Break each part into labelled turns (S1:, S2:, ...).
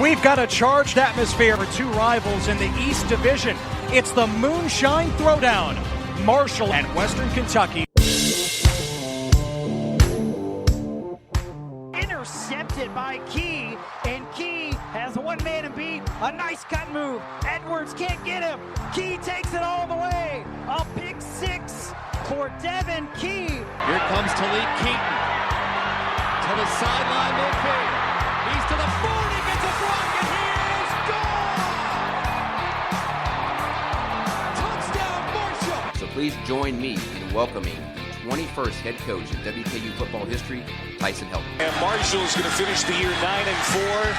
S1: We've got a charged atmosphere for two rivals in the East Division. It's the Moonshine Throwdown. Marshall and Western Kentucky.
S2: Intercepted by Key, and Key has one man and beat. A nice cut move. Edwards can't get him. Key takes it all the way. A pick six for Devin Key.
S3: Here comes Talik Keaton to the sideline midfield. He's to the 40, gets a block, and here's goal! Touchdown, Marshall!
S4: So please join me in welcoming the 21st head coach in WKU football history, Tyson Helton.
S5: And Marshall's going to finish the year 9-4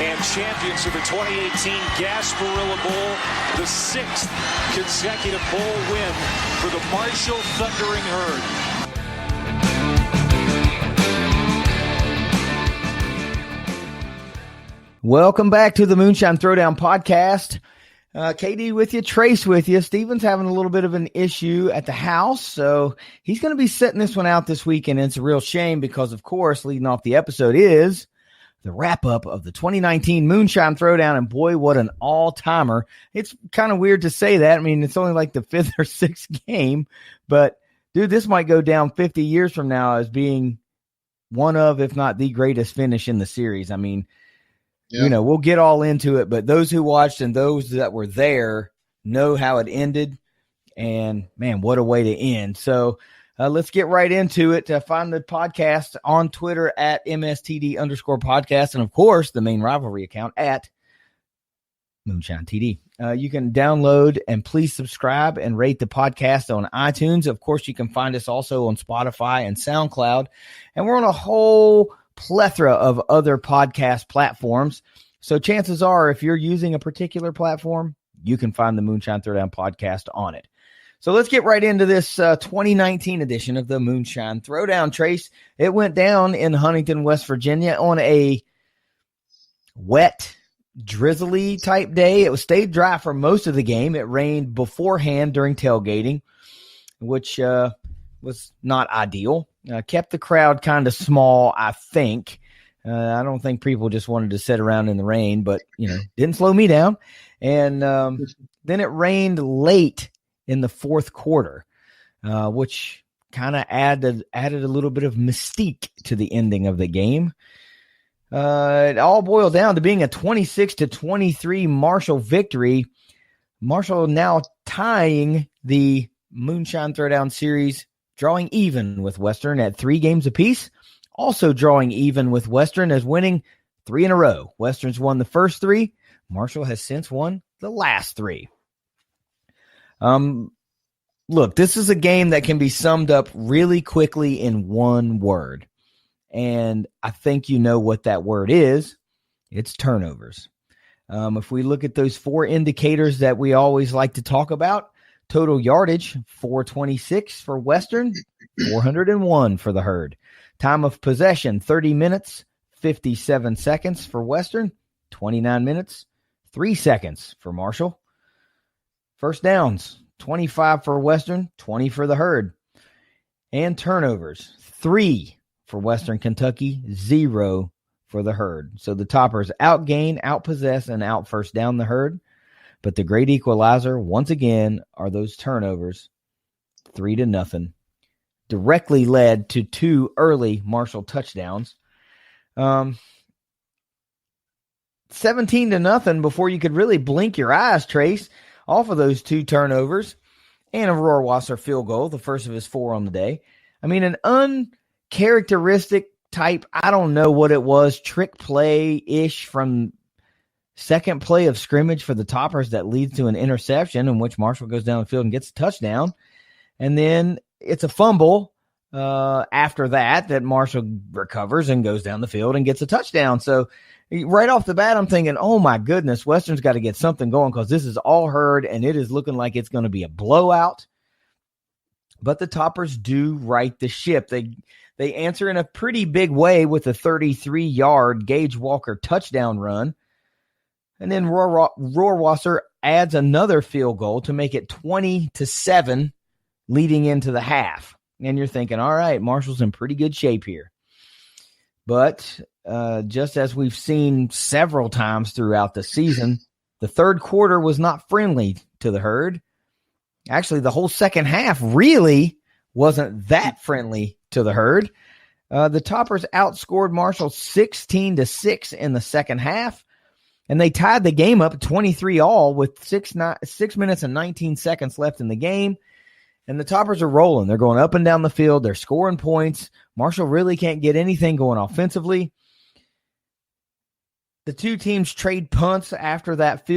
S5: and champions of the 2018 Gasparilla Bowl, the sixth consecutive bowl win for the Marshall Thundering Herd.
S6: Welcome back to the Moonshine Throwdown podcast. KD with you, Trace with you. Steven's having a little bit of an issue at the house, so he's going to be setting this one out this weekend. And it's a real shame because, of course, leading off the episode is the wrap-up of the 2019 Moonshine Throwdown, and boy, what an all-timer. It's kind of weird to say that. I mean, it's only like the fifth or sixth game, but, dude, this might go down 50 years from now as being one of, if not the greatest finish in the series. I mean, you know, we'll get all into it, but those who watched and those that were there know how it ended, and, man, what a way to end. So let's get right into it. Find the podcast on Twitter at MSTD_podcast, and, of course, the main rivalry account at Moonshine TD. You can download and please subscribe and rate the podcast on iTunes. Of course, you can find us also on Spotify and SoundCloud, and we're on a whole plethora of other podcast platforms. So chances are, if you're using a particular platform, you can find the Moonshine Throwdown podcast on it. So let's get right into this 2019 edition of the Moonshine Throwdown. Trace, it went down in Huntington, West Virginia on a wet, drizzly type day. It stayed dry for most of the game. It rained beforehand during tailgating, which was not ideal. Kept the crowd kind of small, I think. I don't think people just wanted to sit around in the rain, but, you know, didn't slow me down. And then it rained late in the fourth quarter, which kind of added a little bit of mystique to the ending of the game. It all boiled down to being a 26-23 Marshall victory. Marshall now tying the Moonshine Throwdown series, drawing even with Western at 3 games apiece. Also drawing even with Western as winning 3 in a row. Western's won the first 3. Marshall has since won the last 3. Look, this is a game that can be summed up really quickly in one word. And I think you know what that word is. It's turnovers. If we look at those 4 indicators that we always like to talk about, total yardage, 426 for Western, 401 for the Herd. Time of possession, 30 minutes, 57 seconds for Western, 29 minutes, 3 seconds for Marshall. First downs, 25 for Western, 20 for the Herd. And turnovers, 3 for Western Kentucky, 0 for the Herd. So the Toppers outgain, outpossess, and out first down the Herd. But the great equalizer, once again, are those turnovers, 3-0, directly led to 2 early Marshall touchdowns. 17-0 before you could really blink your eyes, Trace, off of those 2 turnovers and a Rohrwasser field goal, the first of his 4 on the day. I mean, an uncharacteristic type, I don't know what it was, trick play-ish from second play of scrimmage for the Toppers that leads to an interception in which Marshall goes down the field and gets a touchdown. And then it's a fumble after that Marshall recovers and goes down the field and gets a touchdown. So right off the bat, I'm thinking, oh, my goodness, Western's got to get something going because this is all Herd, and it is looking like it's going to be a blowout. But the Toppers do right the ship. They answer in a pretty big way with a 33-yard Gage Walker touchdown run. And then Rohrwasser adds another field goal to make it 20-7 leading into the half. And you're thinking, all right, Marshall's in pretty good shape here. But just as we've seen several times throughout the season, the third quarter was not friendly to the Herd. Actually, the whole second half really wasn't that friendly to the Herd. The Toppers outscored Marshall 16-6 in the second half, and they tied the game up 23-all with 6 minutes and 19 seconds left in the game. And the Toppers are rolling. They're going up and down the field. They're scoring points. Marshall really can't get anything going offensively. The two teams trade punts after that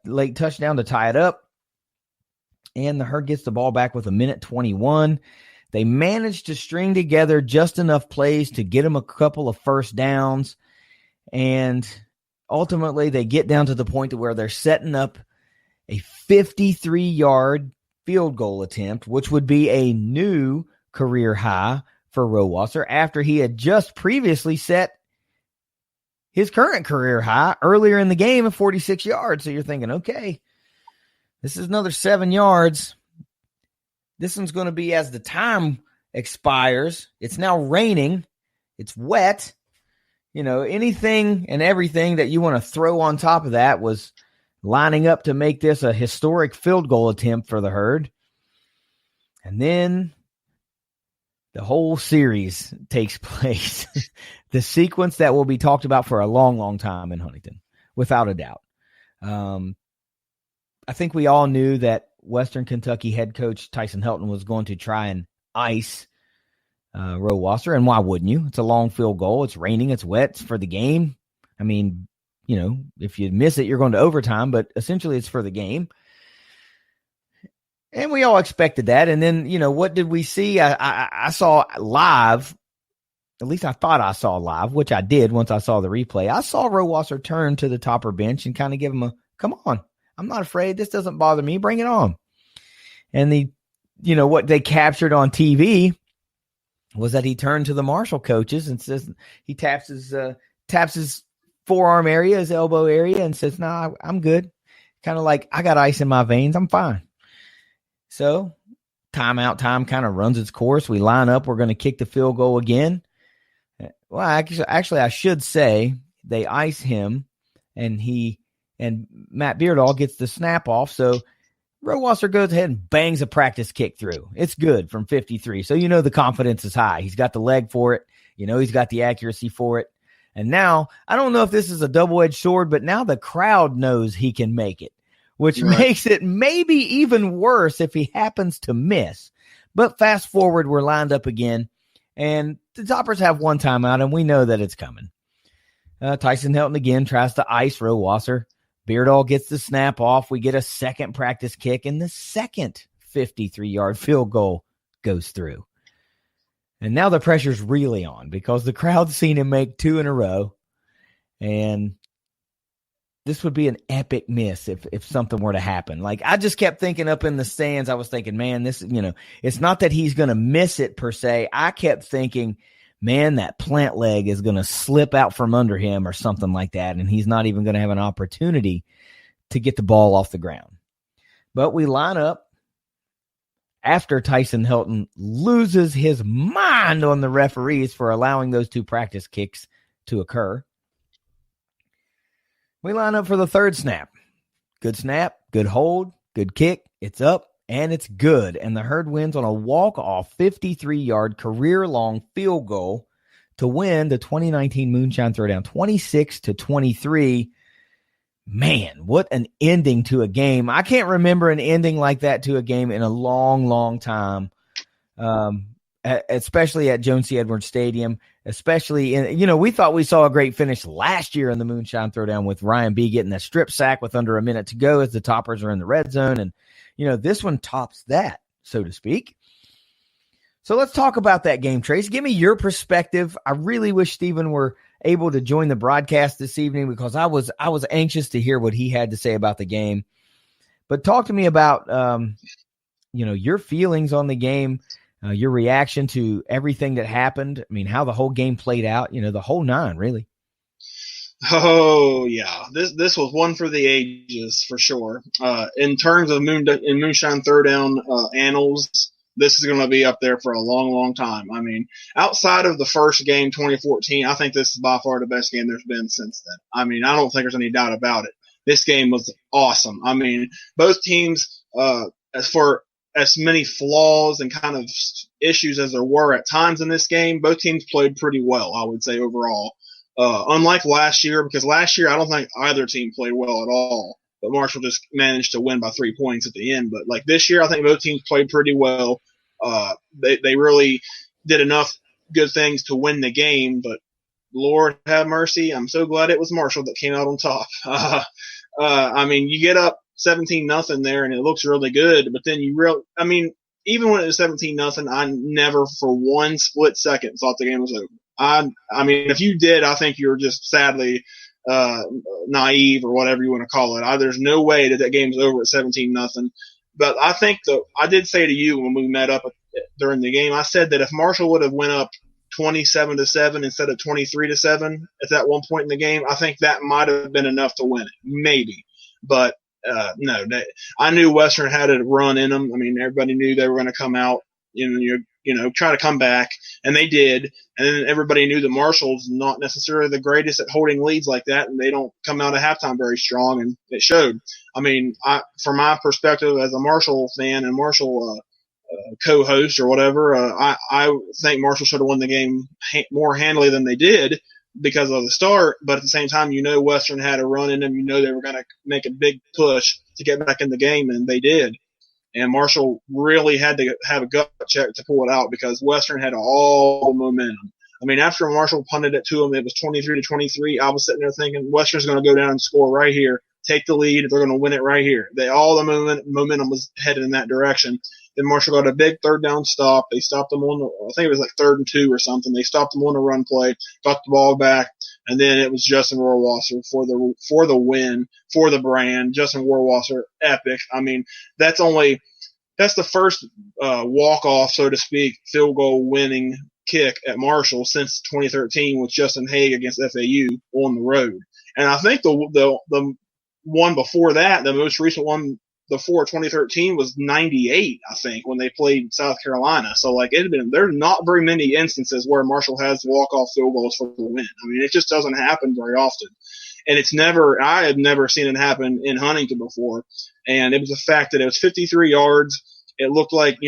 S6: late touchdown to tie it up. And the Herd gets the ball back with 1:21. They managed to string together just enough plays to get them a couple of first downs. And ultimately, they get down to the point to where they're setting up a 53-yard field goal attempt, which would be a new career high for Rohrwasser after he had just previously set his current career high earlier in the game of 46 yards. So you're thinking, okay, this is another 7 yards. This one's going to be as the time expires. It's now raining. It's wet. Anything and everything that you want to throw on top of that was lining up to make this a historic field goal attempt for the Herd. And then the whole series takes place. The sequence that will be talked about for a long, long time in Huntington, without a doubt. I think we all knew that Western Kentucky head coach Tyson Helton was going to try and ice Rohrwasser, and why wouldn't you? It's a long field goal. It's raining. It's wet. It's for the game. I mean, if you miss it, you're going to overtime, but essentially it's for the game. And we all expected that. And then, what did we see? I saw live, at least I thought I saw live, which I did once I saw the replay. I saw Rohrwasser turn to the Topper bench and kind of give him a, come on, I'm not afraid. This doesn't bother me. Bring it on. And what they captured on TV was that he turned to the Marshall coaches and says, he taps his forearm area, his elbow area, and says, nah, I'm good. Kind of like, I got ice in my veins. I'm fine. So timeout time kind of runs its course. We line up. We're going to kick the field goal again. Well, actually, I should say they ice him, and Matt Beardall gets the snap off. So Rohrwasser goes ahead and bangs a practice kick through. It's good from 53. So the confidence is high. He's got the leg for it. He's got the accuracy for it. And now, I don't know if this is a double-edged sword, but now the crowd knows he can make it, which makes it maybe even worse if he happens to miss. But fast forward, we're lined up again, and the Toppers have one timeout, and we know that it's coming. Tyson Helton again tries to ice Rohrwasser. Beardall gets the snap off. We get a second practice kick, and the second 53-yard field goal goes through. And now the pressure's really on because the crowd's seen him make two in a row. And this would be an epic miss if something were to happen. Like, I just kept thinking up in the stands, I was thinking, man, this, it's not that he's going to miss it per se. I kept thinking, man, that plant leg is going to slip out from under him or something like that. And he's not even going to have an opportunity to get the ball off the ground. But we line up. After Tyson Helton loses his mind on the referees for allowing those two practice kicks to occur, we line up for the third snap. Good snap, good hold, good kick. It's up, and it's good. And the Herd wins on a walk-off 53-yard career-long field goal to win the 2019 Moonshine Throwdown 26-23. Man, what an ending to a game. I can't remember an ending like that to a game in a long, long time, especially at Jones C. Edwards Stadium, especially in, we thought we saw a great finish last year in the Moonshine Throwdown with Ryan B. getting a strip sack with under a minute to go as the Toppers are in the red zone. And, this one tops that, so to speak. So let's talk about that game, Trace. Give me your perspective. I really wish Stephen were able to join the broadcast this evening because I was anxious to hear what he had to say about the game. But talk to me about, your feelings on the game, your reaction to everything that happened. I mean, how the whole game played out, the whole nine, really.
S7: Oh, yeah. This was one for the ages for sure. In terms of Moonshine Throwdown annals, this is going to be up there for a long, long time. I mean, outside of the first game, 2014, I think this is by far the best game there's been since then. I mean, I don't think there's any doubt about it. This game was awesome. I mean, both teams, as for as many flaws and kind of issues as there were at times in this game, both teams played pretty well, I would say, overall. Unlike last year, because last year I don't think either team played well at all, but Marshall just managed to win by 3 points at the end. But like this year, I think both teams played pretty well. They really did enough good things to win the game, but Lord have mercy, I'm so glad it was Marshall that came out on top. I mean, you get up 17-0 there, and it looks really good, but then even when it was 17-0, I never for one split second thought the game was over. I mean, if you did, I think you were just sadly naive or whatever you want to call it. There's no way that game's over at 17-0. But I think I did say to you when we met up during the game, I said that if Marshall would have went up 27-7 instead of 23-7 at that one point in the game, I think that might have been enough to win it, maybe. But no, I knew Western had a run in them. I mean, everybody knew they were going to come out, try to come back, and they did. And then everybody knew that Marshall's not necessarily the greatest at holding leads like that, and they don't come out at halftime very strong, and it showed. I mean, from my perspective as a Marshall fan and Marshall co-host or whatever, I think Marshall should have won the game more handily than they did because of the start. But at the same time, Western had a run in them. They were going to make a big push to get back in the game, and they did. And Marshall really had to have a gut check to pull it out because Western had all the momentum. I mean, after Marshall punted it to them, it was 23-23. I was sitting there thinking Western's going to go down and score right here, take the lead. They're going to win it right here. All the momentum was headed in that direction. Then Marshall got a big third down stop. They stopped them I think it was like 3rd and 2 or something. They stopped them on a run play, got the ball back, and then it was Justin Rohrwasser for the win, for the brand. Justin Rohrwasser, epic. I mean, that's the first walk-off, so to speak, field goal winning kick at Marshall since 2013 with Justin Haig against FAU on the road. And I think the one before that, the most recent one before 2013 was 98, I think, when they played South Carolina. So there's not very many instances where Marshall has walk-off field goals for the win. I mean, it just doesn't happen very often. And I had never seen it happen in Huntington before. And it was the fact that it was 53 yards. It looked like,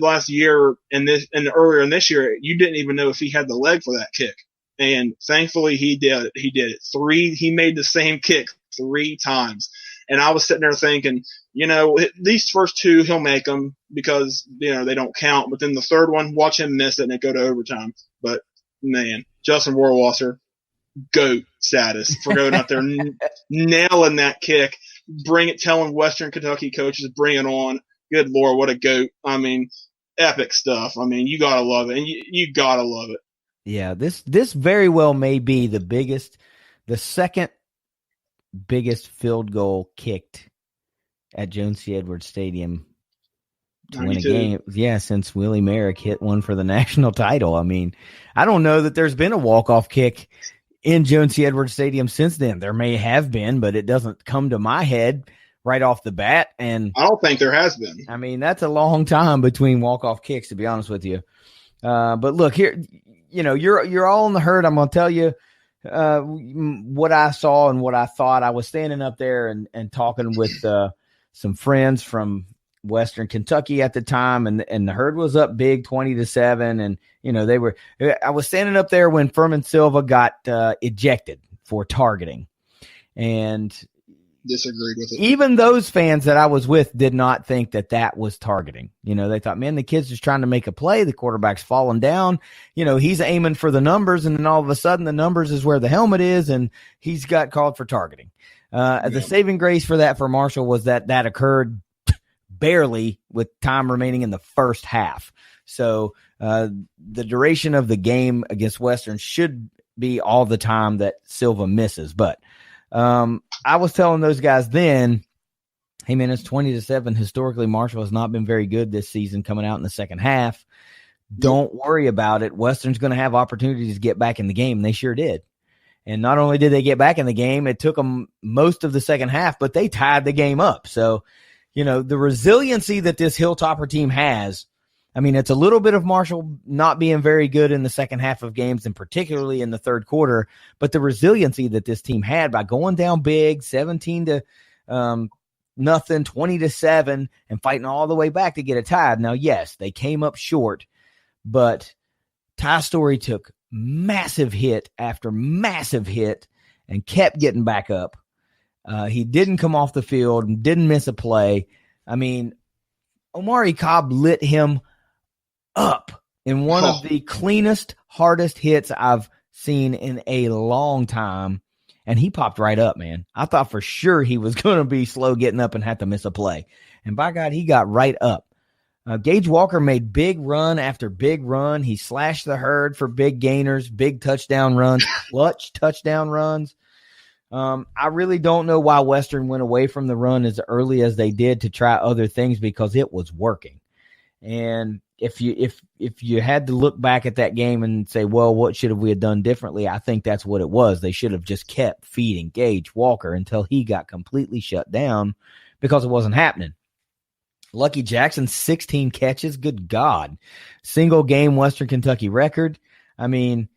S7: last year and earlier in this year, you didn't even know if he had the leg for that kick. And thankfully he did it. He did it. He made the same kick 3 times. And I was sitting there thinking, these first 2, he'll make them because, they don't count. But then the third one, watch him miss it and it go to overtime. But, man, Justin Rohrwasser, GOAT status for going out there nailing that kick, telling Western Kentucky coaches, bring it on. Good Lord, what a GOAT. I mean, epic stuff. I mean, you got to love it. And you got to love it.
S6: Yeah, this very well may be the second biggest field goal kicked at Jones C. Edwards Stadium to 92. Win a game. Yeah, since Willie Merrick hit one for the national title. I mean, I don't know that there's been a walk-off kick in Jones C. Edwards Stadium since then. There may have been, but it doesn't come to my head right off the bat. And
S7: I don't think there has been.
S6: I mean, that's a long time between walk-off kicks, to be honest with you. But look here, you're all in the herd. I'm going to tell you what I saw and what I thought. I was standing up there and talking with some friends from Western Kentucky at the time, and the herd was up big 20-7. And, I was standing up there when Furman Silva got ejected for targeting, and
S7: disagreed with it.
S6: Even those fans that I was with did not think that was targeting. They thought, man, the kid's just trying to make a play. The quarterback's falling down. He's aiming for the numbers, and then all of a sudden the numbers is where the helmet is, and he's got called for targeting. The saving grace for that for Marshall was that occurred barely with time remaining in the first half. So the duration of the game against Western should be all the time that Silva misses. But I was telling those guys then, hey, man, it's 20-7. Historically, Marshall has not been very good this season coming out in the second half. Don't worry about it. Western's going to have opportunities to get back in the game. And they sure did. And not only did they get back in the game, it took them most of the second half, but they tied the game up. So, the resiliency that this Hilltopper team has I mean, it's a little bit of Marshall not being very good in the second half of games, and particularly in the third quarter, but the resiliency that this team had by going down big, 17 to nothing, 20-7, and fighting all the way back to get it tied. Now, yes, they came up short, but Ty Story took massive hit after massive hit and kept getting back up. He didn't come off the field, didn't miss a play. I mean, Omari Cobb lit him up in one of the cleanest, hardest hits I've seen in a long time. And he popped right up, man. I thought for sure he was going to be slow getting up and have to miss a play. And by God, he got right up. Gage Walker made big run after big run. He slashed the herd for big gainers, big touchdown runs, clutch touchdown runs. I really don't know why Western went away from the run as early as they did to try other things, because it was working. And if you had to look back at that game and say, well, what should we have done differently? I think that's what it was. They should have just kept feeding Gage Walker until he got completely shut down, because it wasn't happening. Lucky Jackson, 16 catches. Good God. Single game Western Kentucky record. I mean,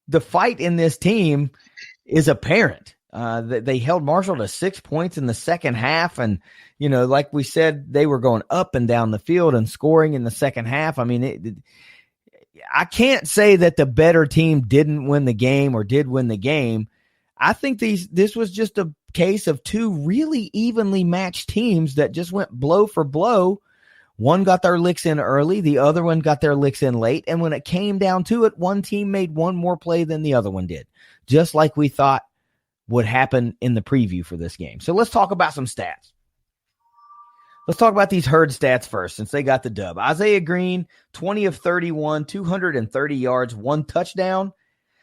S6: the fight in this team is apparent. They held Marshall to 6 points in the second half. And, you know, like we said, they were going up and down the field and scoring in the second half. I mean, I can't say that the better team didn't win the game or did win the game. I think this was just a case of two really evenly matched teams that just went blow for blow. One got their licks in early, the other one got their licks in late, and when it came down to it, one team made one more play than the other one did, just like we thought would happen in the preview for this game. So let's talk about some stats. Let's talk about these herd stats first, since they got the dub. Isaiah Green, 20 of 31, 230 yards, 1 touchdown,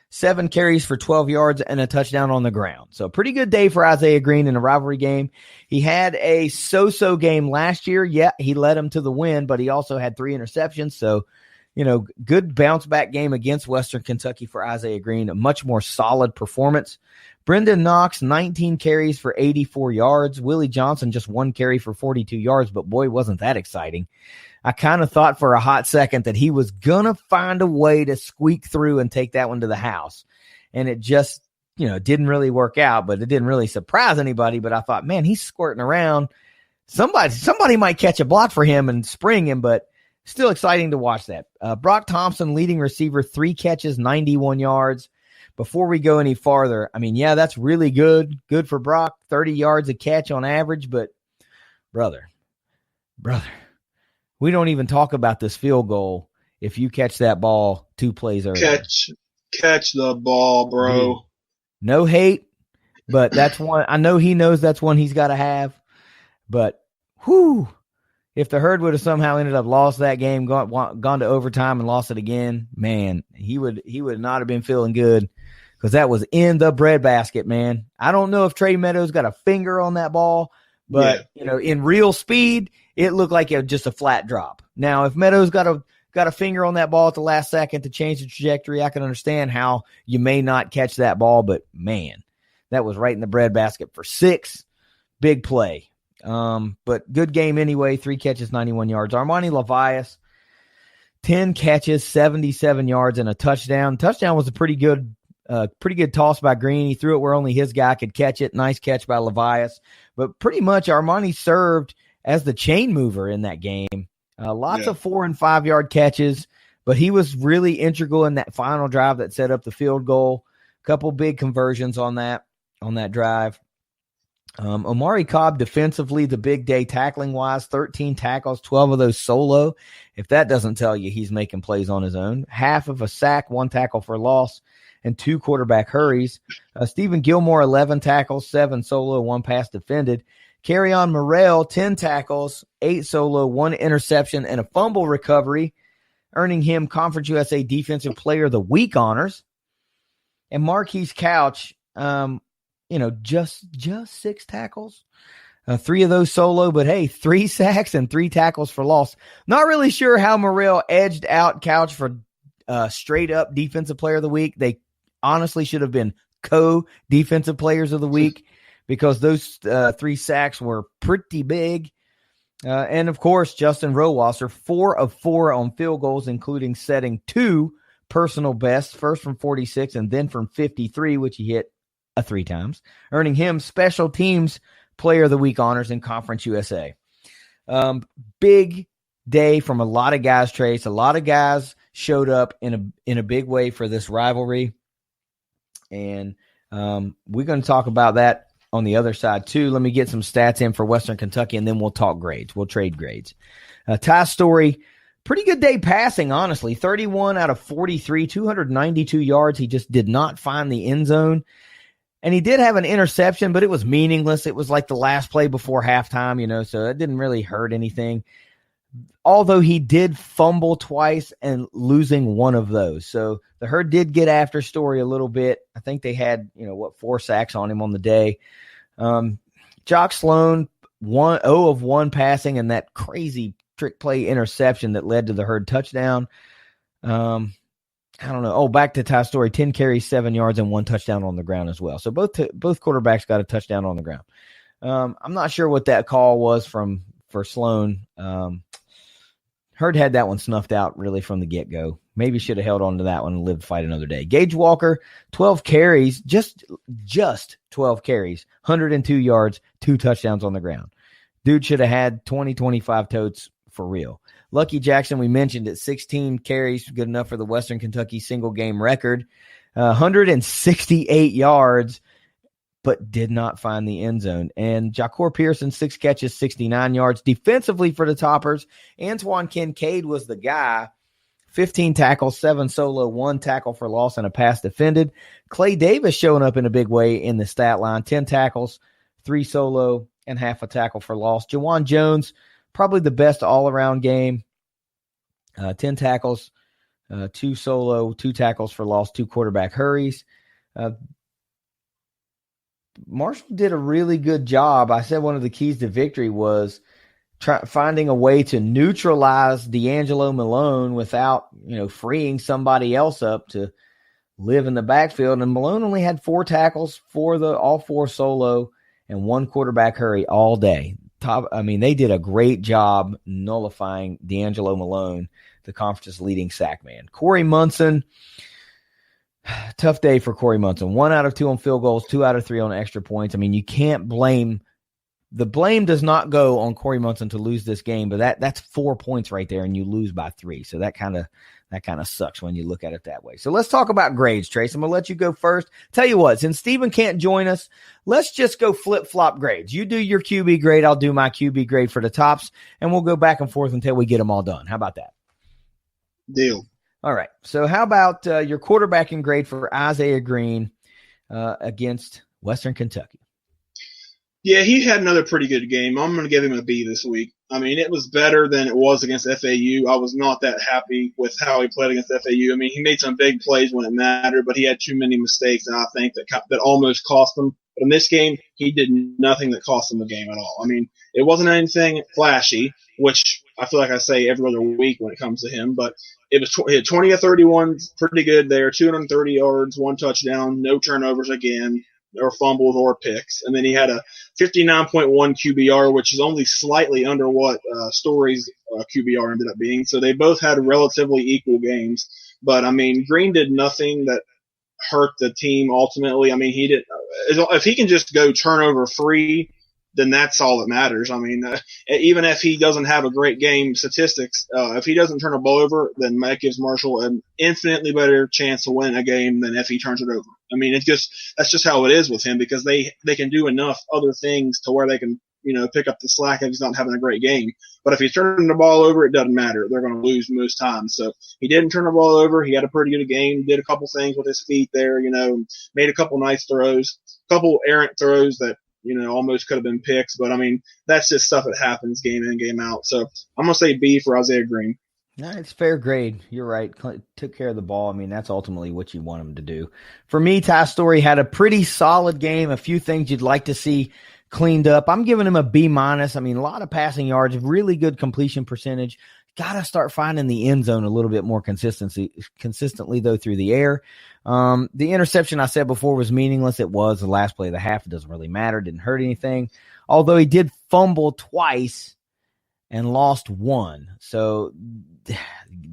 S6: 7 carries for 12 yards, and a touchdown on the ground. So pretty good day for Isaiah Green in a rivalry game. He had a so-so game last year. Yeah, he led him to the win, but he also had 3 interceptions. So, you know, good bounce-back game against Western Kentucky for Isaiah Green, a much more solid performance. Brendan Knox, 19 carries for 84 yards. Willie Johnson, just 1 carry for 42 yards, but boy, wasn't that exciting. I kind of thought for a hot second that he was going to find a way to squeak through and take that one to the house. And it just, you know, didn't really work out, but it didn't really surprise anybody. But I thought, man, he's squirting around. Somebody might catch a block for him and spring him, but still exciting to watch that. Brock Thompson, leading receiver, 3 catches, 91 yards. Before we go any farther, I mean, yeah, that's really good. Good for Brock, 30 yards a catch on average. But, brother, we don't even talk about this field goal if you catch that ball 2 plays early.
S7: Catch the ball, bro.
S6: Dude, no hate, but that's one. I know he knows that's one he's got to have. But, whew, if the Herd would have somehow ended up lost that game, gone to overtime and lost it again, man, he would not have been feeling good, because that was in the breadbasket, man. I don't know if Trey Meadows got a finger on that ball, but you know, in real speed, it looked like it was just a flat drop. Now, if Meadows got a finger on that ball at the last second to change the trajectory, I can understand how you may not catch that ball, but man, that was right in the breadbasket for 6. Big play. But good game anyway. 3 catches, 91 yards. Armani Levias, 10 catches, 77 yards, and a touchdown. Touchdown was a pretty good toss by Green. He threw it where only his guy could catch it. Nice catch by Levias. But pretty much Armani served as the chain mover in that game. Lots of 4 and 5 yard catches, but he was really integral in that final drive that set up the field goal. A couple big conversions on that drive. Omari Cobb defensively, the big day tackling wise, 13 tackles, 12 of those solo. If that doesn't tell you he's making plays on his own. Half of a sack, 1 tackle for loss, and 2 quarterback hurries. Stephen Gilmore, 11 tackles, 7 solo, 1 pass defended. Kerryon Morrell, 10 tackles, 8 solo, 1 interception, and a fumble recovery, earning him Conference USA Defensive Player of the Week honors. And Marquise Couch, just 6 tackles, 3 of those solo, but hey, 3 sacks and 3 tackles for loss. Not really sure how Morrell edged out Couch for straight up Defensive Player of the Week. They honestly should have been co-Defensive Players of the Week, because those 3 sacks were pretty big. And, of course, Justin Rowasser, 4 of 4 on field goals, including setting 2 personal bests, first from 46 and then from 53, which he hit 3 times, earning him Special Teams Player of the Week honors in Conference USA. Big day from a lot of guys, Trace. A lot of guys showed up in a big way for this rivalry. And we're going to talk about that on the other side, too. Let me get some stats in for Western Kentucky, and then we'll talk grades. We'll trade grades. Ty Story, pretty good day passing, honestly. 31 out of 43, 292 yards. He just did not find the end zone. And he did have an interception, but it was meaningless. It was like the last play before halftime, so it didn't really hurt anything. Although he did fumble twice and losing one of those. So the Herd did get after Story a little bit. I think they had, 4 sacks on him on the day. Jock Sloan, 0 of 1 passing and that crazy trick play interception that led to the Herd touchdown. I don't know. Oh, back to Ty Story, 10 carries, 7 yards, and 1 touchdown on the ground as well. So both quarterbacks got a touchdown on the ground. I'm not sure what that call was for Sloan. Herd had that one snuffed out really from the get-go. Maybe should have held on to that one and lived to fight another day. Gage Walker, 12 carries, just 12 carries, 102 yards, 2 touchdowns on the ground. Dude should have had 20, 25 totes for real. Lucky Jackson, we mentioned it, 16 carries, good enough for the Western Kentucky single-game record. 168 yards, but did not find the end zone. And Jacor Pearson, 6 catches, 69 yards. Defensively for the Toppers, Antoine Kincaid was the guy. 15 tackles, 7 solo, 1 tackle for loss, and a pass defended. Clay Davis showing up in a big way in the stat line. 10 tackles, 3 solo, and half a tackle for loss. Jawan Jones, probably the best all-around game. 10 tackles, 2 solo, 2 tackles for loss, 2 quarterback hurries. Marshall did a really good job. I said one of the keys to victory was finding a way to neutralize D'Angelo Malone without, freeing somebody else up to live in the backfield. And Malone only had 4 tackles for all 4 solo and 1 quarterback hurry all day. They did a great job nullifying D'Angelo Malone, the conference's leading sack man. Corey Munson, tough day for Corey Munson. 1 out of 2 on field goals, 2 out of 3 on extra points. You can't blame. The blame does not go on Corey Munson to lose this game, but that's 4 points right there, and you lose by 3. So that kind of sucks when you look at it that way. So let's talk about grades, Trace. I'm going to let you go first. Tell you what, since Steven can't join us, let's just go flip-flop grades. You do your QB grade, I'll do my QB grade for the Tops, and we'll go back and forth until we get them all done. How about that?
S7: Deal.
S6: All right. So how about your quarterbacking grade for Isaiah Green against Western Kentucky?
S7: Yeah, he had another pretty good game. I'm going to give him a B this week. It was better than it was against FAU. I was not that happy with how he played against FAU. He made some big plays when it mattered, but he had too many mistakes, and I think that almost cost him. But in this game, he did nothing that cost him the game at all. It wasn't anything flashy, which I feel like I say every other week when it comes to him, but he had 20 of 31, pretty good there, 230 yards, 1 touchdown, no turnovers again, or fumbles or picks. And then he had a 59.1 QBR, which is only slightly under what Story's QBR ended up being. So they both had relatively equal games. But, Green did nothing that hurt the team ultimately. He did. If he can just go turnover free, then that's all that matters. Even if he doesn't have a great game statistics, if he doesn't turn a ball over, then that gives Marshall an infinitely better chance to win a game than if he turns it over. That's just how it is with him, because they can do enough other things to where they can, pick up the slack if he's not having a great game. But if he's turning the ball over, it doesn't matter. They're going to lose most times. So he didn't turn the ball over. He had a pretty good game, did a couple things with his feet there, made a couple nice throws, a couple errant throws that, almost could have been picks. But, that's just stuff that happens game in, game out. So I'm going to say B for Isaiah Green.
S6: No, it's fair grade. You're right. Took care of the ball. That's ultimately what you want him to do. For me, Ty Story had a pretty solid game. A few things you'd like to see cleaned up. I'm giving him a B-. A lot of passing yards, really good completion percentage. Got to start finding the end zone a little bit more consistently, though, through the air. The interception I said before was meaningless. It was the last play of the half. It doesn't really matter. Didn't hurt anything. Although he did fumble twice and lost 1. So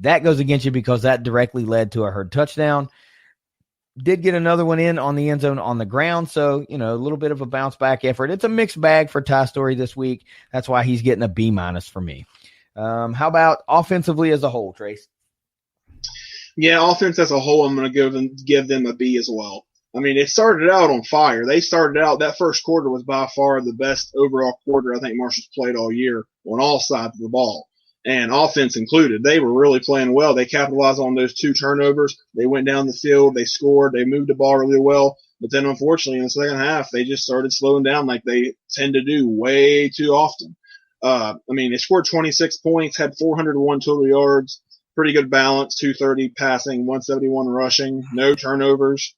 S6: that goes against you because that directly led to a Hurd touchdown. Did get another one in on the end zone on the ground. So, a little bit of a bounce back effort. It's a mixed bag for Ty Story this week. That's why he's getting a B- for me. How about offensively as a whole, Trace?
S7: Yeah, offense as a whole, I'm going to give them a B as well. I mean, it started out on fire. They started out, that first quarter was by far the best overall quarter I think Marshall's played all year on all sides of the ball, and offense included. They were really playing well. They capitalized on those 2 turnovers. They went down the field. They scored. They moved the ball really well. But then, unfortunately, in the second half, they just started slowing down like they tend to do way too often. They scored 26 points, had 401 total yards, pretty good balance, 230 passing, 171 rushing, no turnovers.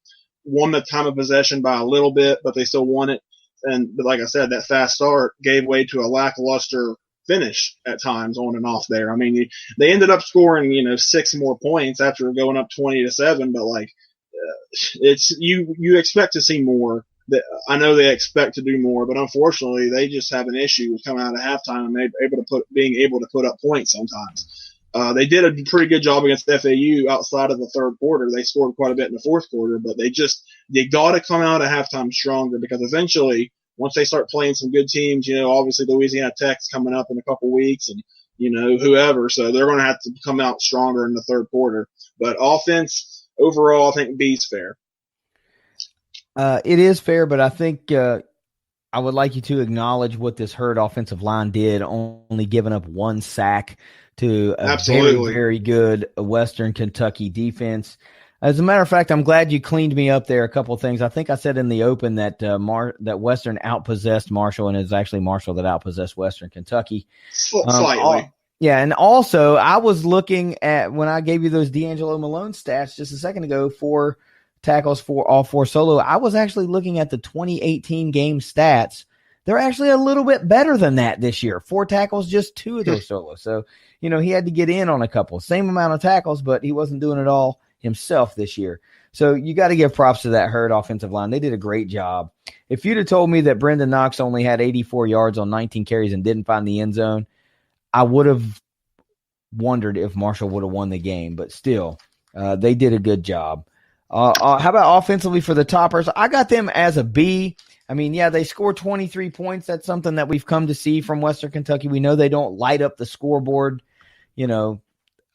S7: Won the time of possession by a little bit, but they still won it. But like I said, that fast start gave way to a lackluster finish at times on and off there. I mean, they ended up scoring, 6 more points after going up 20-7, but it's you expect to see more. I know they expect to do more, but unfortunately, they just have an issue with coming out of halftime and being able to put up points sometimes. They did a pretty good job against FAU outside of the third quarter. They scored quite a bit in the fourth quarter, but they got to come out at halftime stronger because eventually, once they start playing some good teams, obviously Louisiana Tech's coming up in a couple weeks and, whoever. So they're going to have to come out stronger in the third quarter. But offense, overall, I think B's fair.
S6: It is fair, but I think I would like you to acknowledge what this Hurd offensive line did, only giving up 1 sack to a very, very good Western Kentucky defense. As a matter of fact, I'm glad you cleaned me up there a couple of things. I think I said in the open that that Western outpossessed Marshall, and it's actually Marshall that outpossessed Western Kentucky.
S7: Slightly.
S6: Yeah, and also I was looking at when I gave you those D'Angelo Malone stats just a second ago, 4 tackles for all 4 solo. I was actually looking at the 2018 game stats. They're actually a little bit better than that this year. 4 tackles, just 2 of those solos. So, he had to get in on a couple. Same amount of tackles, but he wasn't doing it all himself this year. So you got to give props to that Hurd offensive line. They did a great job. If you'd have told me that Brendan Knox only had 84 yards on 19 carries and didn't find the end zone, I would have wondered if Marshall would have won the game. But still, they did a good job. How about offensively for the Toppers? I got them as a B. I mean, yeah, they scored 23 points. That's something that we've come to see from Western Kentucky. We know they don't light up the scoreboard,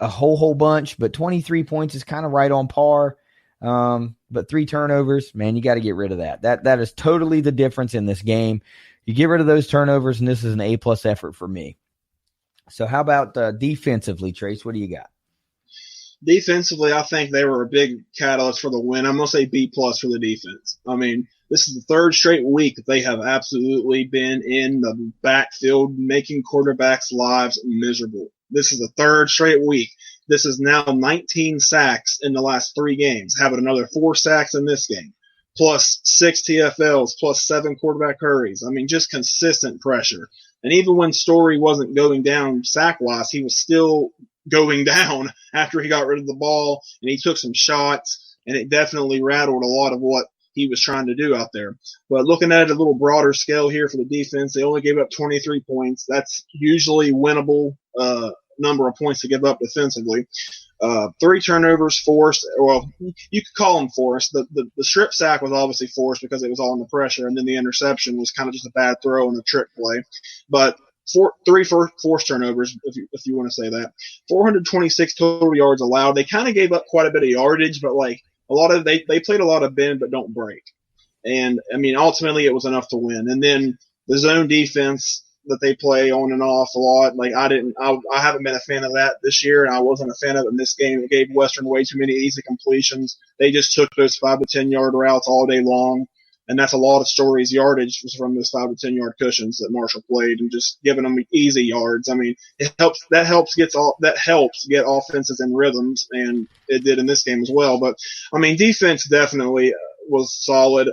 S6: a whole bunch, but 23 points is kind of right on par. But 3 turnovers, man, you got to get rid of that. That is totally the difference in this game. You get rid of those turnovers, and this is an A+ effort for me. So how about defensively, Trace? What do you got?
S7: Defensively, I think they were a big catalyst for the win. I'm going to say B+ for the defense. I mean, this is the 3rd straight week that they have absolutely been in the backfield, making quarterbacks' lives miserable. This is the 3rd straight week. This is now 19 sacks in the last 3 games, having another 4 sacks in this game, plus 6 TFLs, plus 7 quarterback hurries. I mean, just consistent pressure. And even when Story wasn't going down sack-wise, he was still going down after he got rid of the ball, and he took some shots, and it definitely rattled a lot of what he was trying to do out there. But looking at it a little broader scale here for the defense, they only gave up 23 points. That's usually winnable number of points to give up defensively. 3 turnovers forced. Well, you could call them forced. The strip sack was obviously forced because it was all in the pressure, and then the interception was kind of just a bad throw and a trick play. But 3 forced turnovers, if you want to say that. 426 total yards allowed. They kind of gave up quite a bit of yardage, but a lot of they played a lot of bend but don't break. And I mean, ultimately it was enough to win. And then the zone defense that they play on and off a lot. I haven't been a fan of that this year, and I wasn't a fan of it in this game. It gave Western way too many easy completions. They just took those 5 to 10 yard routes all day long. And that's a lot of Story's yardage was from those 5 to 10 yard cushions that Marshall played and just giving them easy yards. I mean, that helps get offenses in rhythms, and it did in this game as well. But I mean, defense definitely was solid.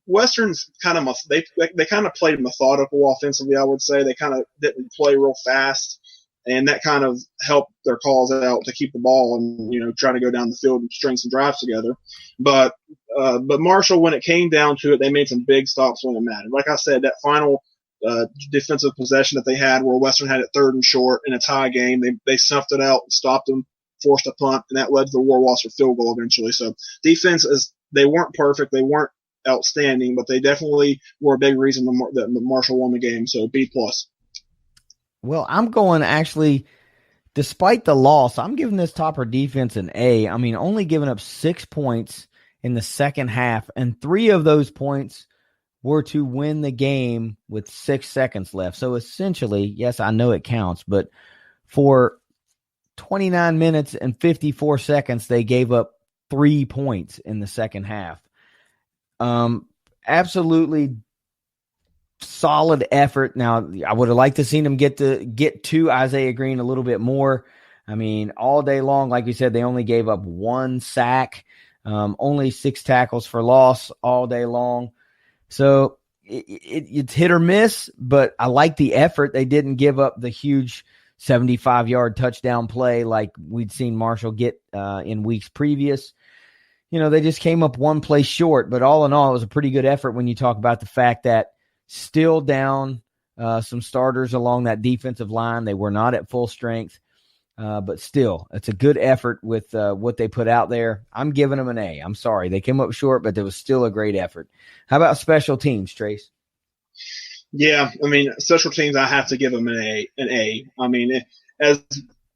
S7: Western's kind of they kind of played methodical offensively. I would say they kind of didn't play real fast, and that kind of helped their calls out to keep the ball and try to go down the field and string some drives together. But Marshall, when it came down to it, they made some big stops when it mattered. Like I said, that final defensive possession that they had where Western had it 3rd and short in a tie game. They snuffed it out and stopped them, forced a punt, and that led to the Warwasser field goal eventually. So defense they weren't perfect. They weren't outstanding, but they definitely were a big reason that Marshall won the game. So B+.
S6: Well, I'm going actually, despite the loss, I'm giving this Topper defense an A. I mean, only giving up 6 points in the second half, and 3 of those points were to win the game with 6 seconds left. So essentially, yes, I know it counts, but for 29 minutes and 54 seconds, they gave up 3 points in the second half. Absolutely solid effort. Now, I would have liked to seen them get to Isaiah Green a little bit more. I mean, all day long, like we said, they only gave up 1 sack, only 6 tackles for loss all day long. So it's hit or miss, but I like the effort. They didn't give up the huge 75-yard touchdown play like we'd seen Marshall get in weeks previous. They just came up 1 play short, but all in all, it was a pretty good effort when you talk about the fact that still down some starters along that defensive line. They were not at full strength, but still, it's a good effort with what they put out there. I'm giving them an A. I'm sorry. They came up short, but it was still a great effort. How about special teams, Trace?
S7: Yeah, I mean, special teams, I have to give them an A. I mean, as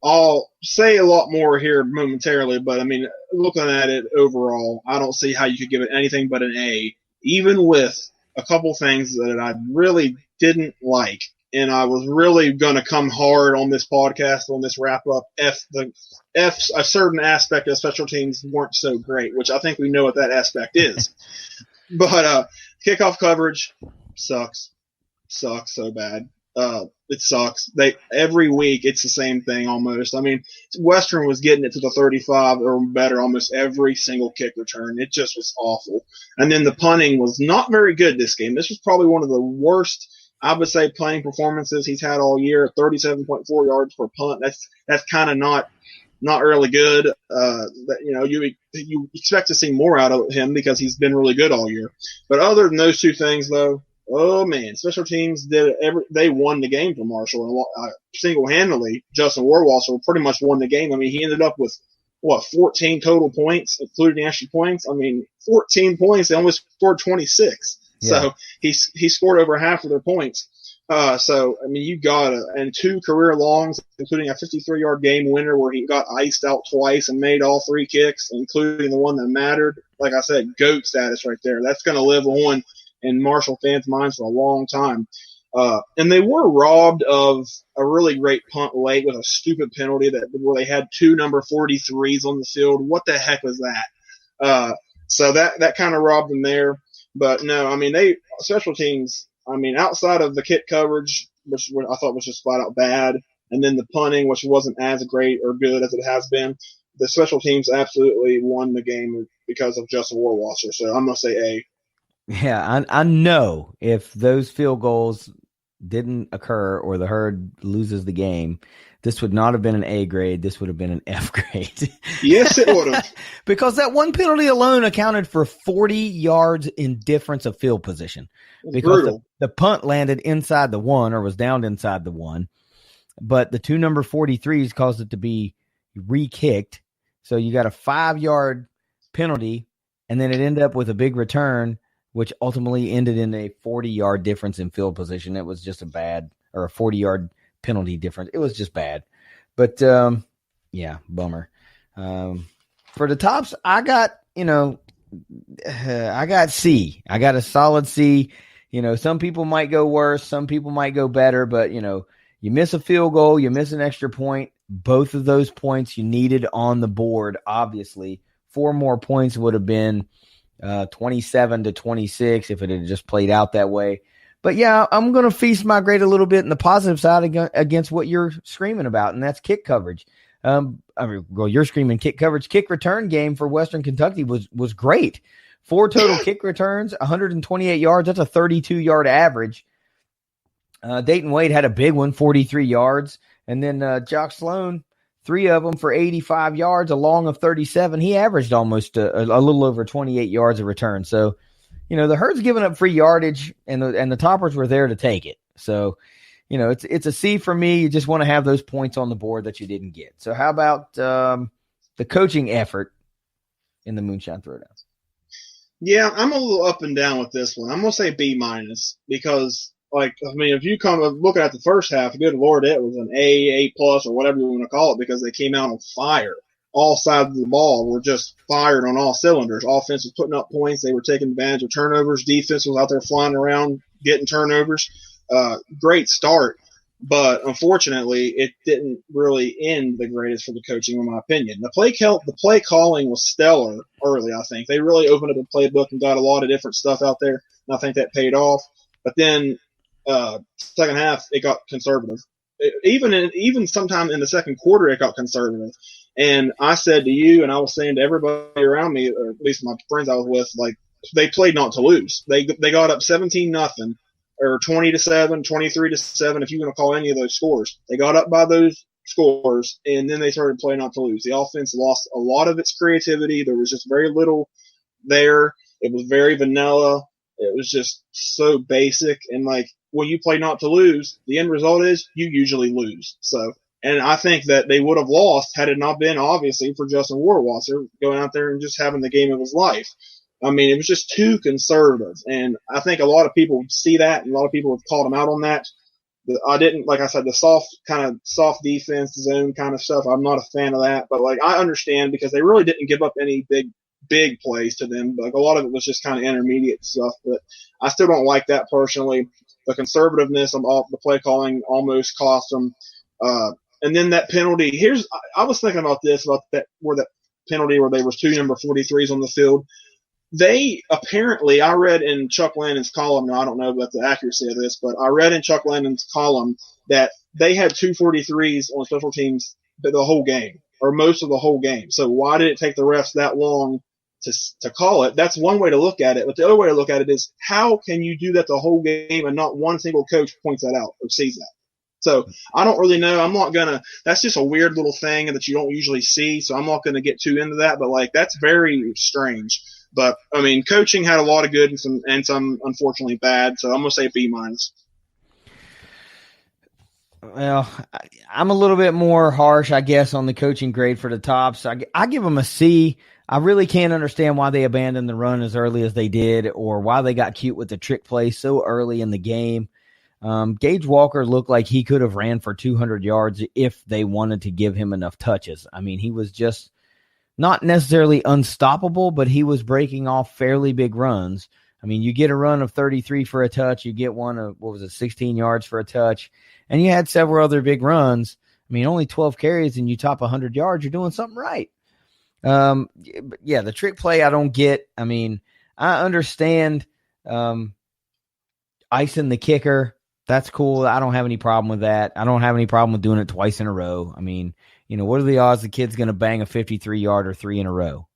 S7: I'll say a lot more here momentarily, but I mean, looking at it overall, I don't see how you could give it anything but an A, even with a couple things that I really didn't like. And I was really going to come hard on this podcast, on this wrap up. A certain aspect of special teams weren't so great, which I think we know what that aspect is. But kickoff coverage sucks so bad. It sucks. Every week it's the same thing almost. I mean, Western was getting it to the 35 or better almost every single kick return. It just was awful. And then the punting was not very good this game. This was probably one of the worst, I would say, punting performances he's had all year. 37.4 yards per punt. That's kind of not really good. You expect to see more out of him because he's been really good all year. But other than those two things, though, oh man, special teams they won the game for Marshall, and single-handedly, Justin Warwasser pretty much won the game. I mean, he ended up with 14 total points, including the extra points. I mean, 14 points. They almost scored 26. Yeah. So he scored over half of their points. So I mean, you got and 2 career longs, including a 53-yard game winner where he got iced out twice and made all 3 kicks, including the one that mattered. Like I said, GOAT status right there. That's going to live on in Marshall fans' minds for a long time. And they were robbed of a really great punt late with a stupid penalty where they had 2 number 43s on the field. What the heck was that? So that kind of robbed them there. But no, I mean, special teams, I mean, outside of the kick coverage, which I thought was just flat out bad, and then the punting, which wasn't as great or good as it has been, the special teams absolutely won the game because of Justin Warwasser. So I'm going to say A.
S6: Yeah, I know if those field goals didn't occur or the Herd loses the game, this would not have been an A grade. This would have been an F grade.
S7: Yes, it would have.
S6: Because that one penalty alone accounted for 40 yards in difference of field position. Because the punt landed inside the 1 or was down inside the 1, but the 2 number 43s caused it to be re-kicked. So you got a 5-yard penalty, and then it ended up with a big return, which ultimately ended in a 40-yard difference in field position. It was just a 40-yard penalty difference. It was just bad. But, yeah, bummer. For the tops, I got C. I got a solid C. Some people might go worse. Some people might go better. But, you miss a field goal. You miss an extra point. Both of those points you needed on the board, obviously. 4 more points would have been 27-26 if it had just played out that way. But yeah, I'm going to feast my grade a little bit in the positive side against what you're screaming about, and that's kick coverage. You're screaming kick coverage. Kick return game for Western Kentucky was great. 4 total kick returns, 128 yards. That's a 32-yard average. Dayton Wade had a big one, 43 yards. And then Jock Sloan, 3 of them for 85 yards, a long of 37. He averaged almost a little over 28 yards of return. So, the Herd's giving up free yardage, and the Toppers were there to take it. So, it's a C for me. You just want to have those points on the board that you didn't get. So how about the coaching effort in the Moonshine Throwdown?
S7: Yeah, I'm a little up and down with this one. I'm going to say B- because, if you come look at the first half, good Lord, it was an A+ or whatever you want to call it, because they came out on fire. All sides of the ball were just fired on all cylinders. Offense was putting up points. They were taking advantage of turnovers. Defense was out there flying around, getting turnovers. Great start. But unfortunately, it didn't really end the greatest for the coaching, in my opinion. The play calling was stellar early, I think. They really opened up the playbook and got a lot of different stuff out there, and I think that paid off. But then second half, it got conservative. Even sometime in the second quarter, it got conservative. And I said to you, and I was saying to everybody around me, or at least my friends I was with, they played not to lose. They got up 17-0. Or 20-7, 23-7, if you want to call any of those scores. They got up by those scores, and then they started playing not to lose. The offense lost a lot of its creativity. There was just very little there. It was very vanilla. It was just so basic. And when you play not to lose, the end result is you usually lose. So, and I think that they would have lost had it not been, obviously, for Justin Warwasser going out there and just having the game of his life. It was just too conservative, and I think a lot of people see that, and a lot of people have called him out on that. I didn't, like I said, the soft defense zone kind of stuff. I'm not a fan of that, but I understand, because they really didn't give up any big plays to them. A lot of it was just kind of intermediate stuff, but I still don't like that personally. The conservativeness of the play calling almost cost them. And then that penalty. I was thinking about that penalty where there was 2 number 43s on the field. They apparently, I read in Chuck Landon's column, now I don't know about the accuracy of this, but I read in Chuck Landon's column that they had 2 43s on special teams the whole game, or most of the whole game. So why did it take the refs that long to call it? That's one way to look at it. But the other way to look at it is, how can you do that the whole game and not one single coach points that out or sees that? So I don't really know. That's just a weird little thing that you don't usually see. So I'm not going to get too into that, but that's very strange. But coaching had a lot of good and some unfortunately bad. So I'm going to say B-.
S6: Well, I'm a little bit more harsh, I guess, on the coaching grade for the Tops. I give them a C. I really can't understand why they abandoned the run as early as they did, or why they got cute with the trick play so early in the game. Gage Walker looked like he could have ran for 200 yards if they wanted to give him enough touches. He was just not necessarily unstoppable, but he was breaking off fairly big runs. You get a run of 33 for a touch, you get one of, 16 yards for a touch, and you had several other big runs. Only 12 carries and you top 100 yards, you're doing something right. Yeah, the trick play I don't get. I understand icing the kicker. That's cool. I don't have any problem with that. I don't have any problem with doing it twice in a row. What are the odds the kid's going to bang a 53-yarder 3 in a row?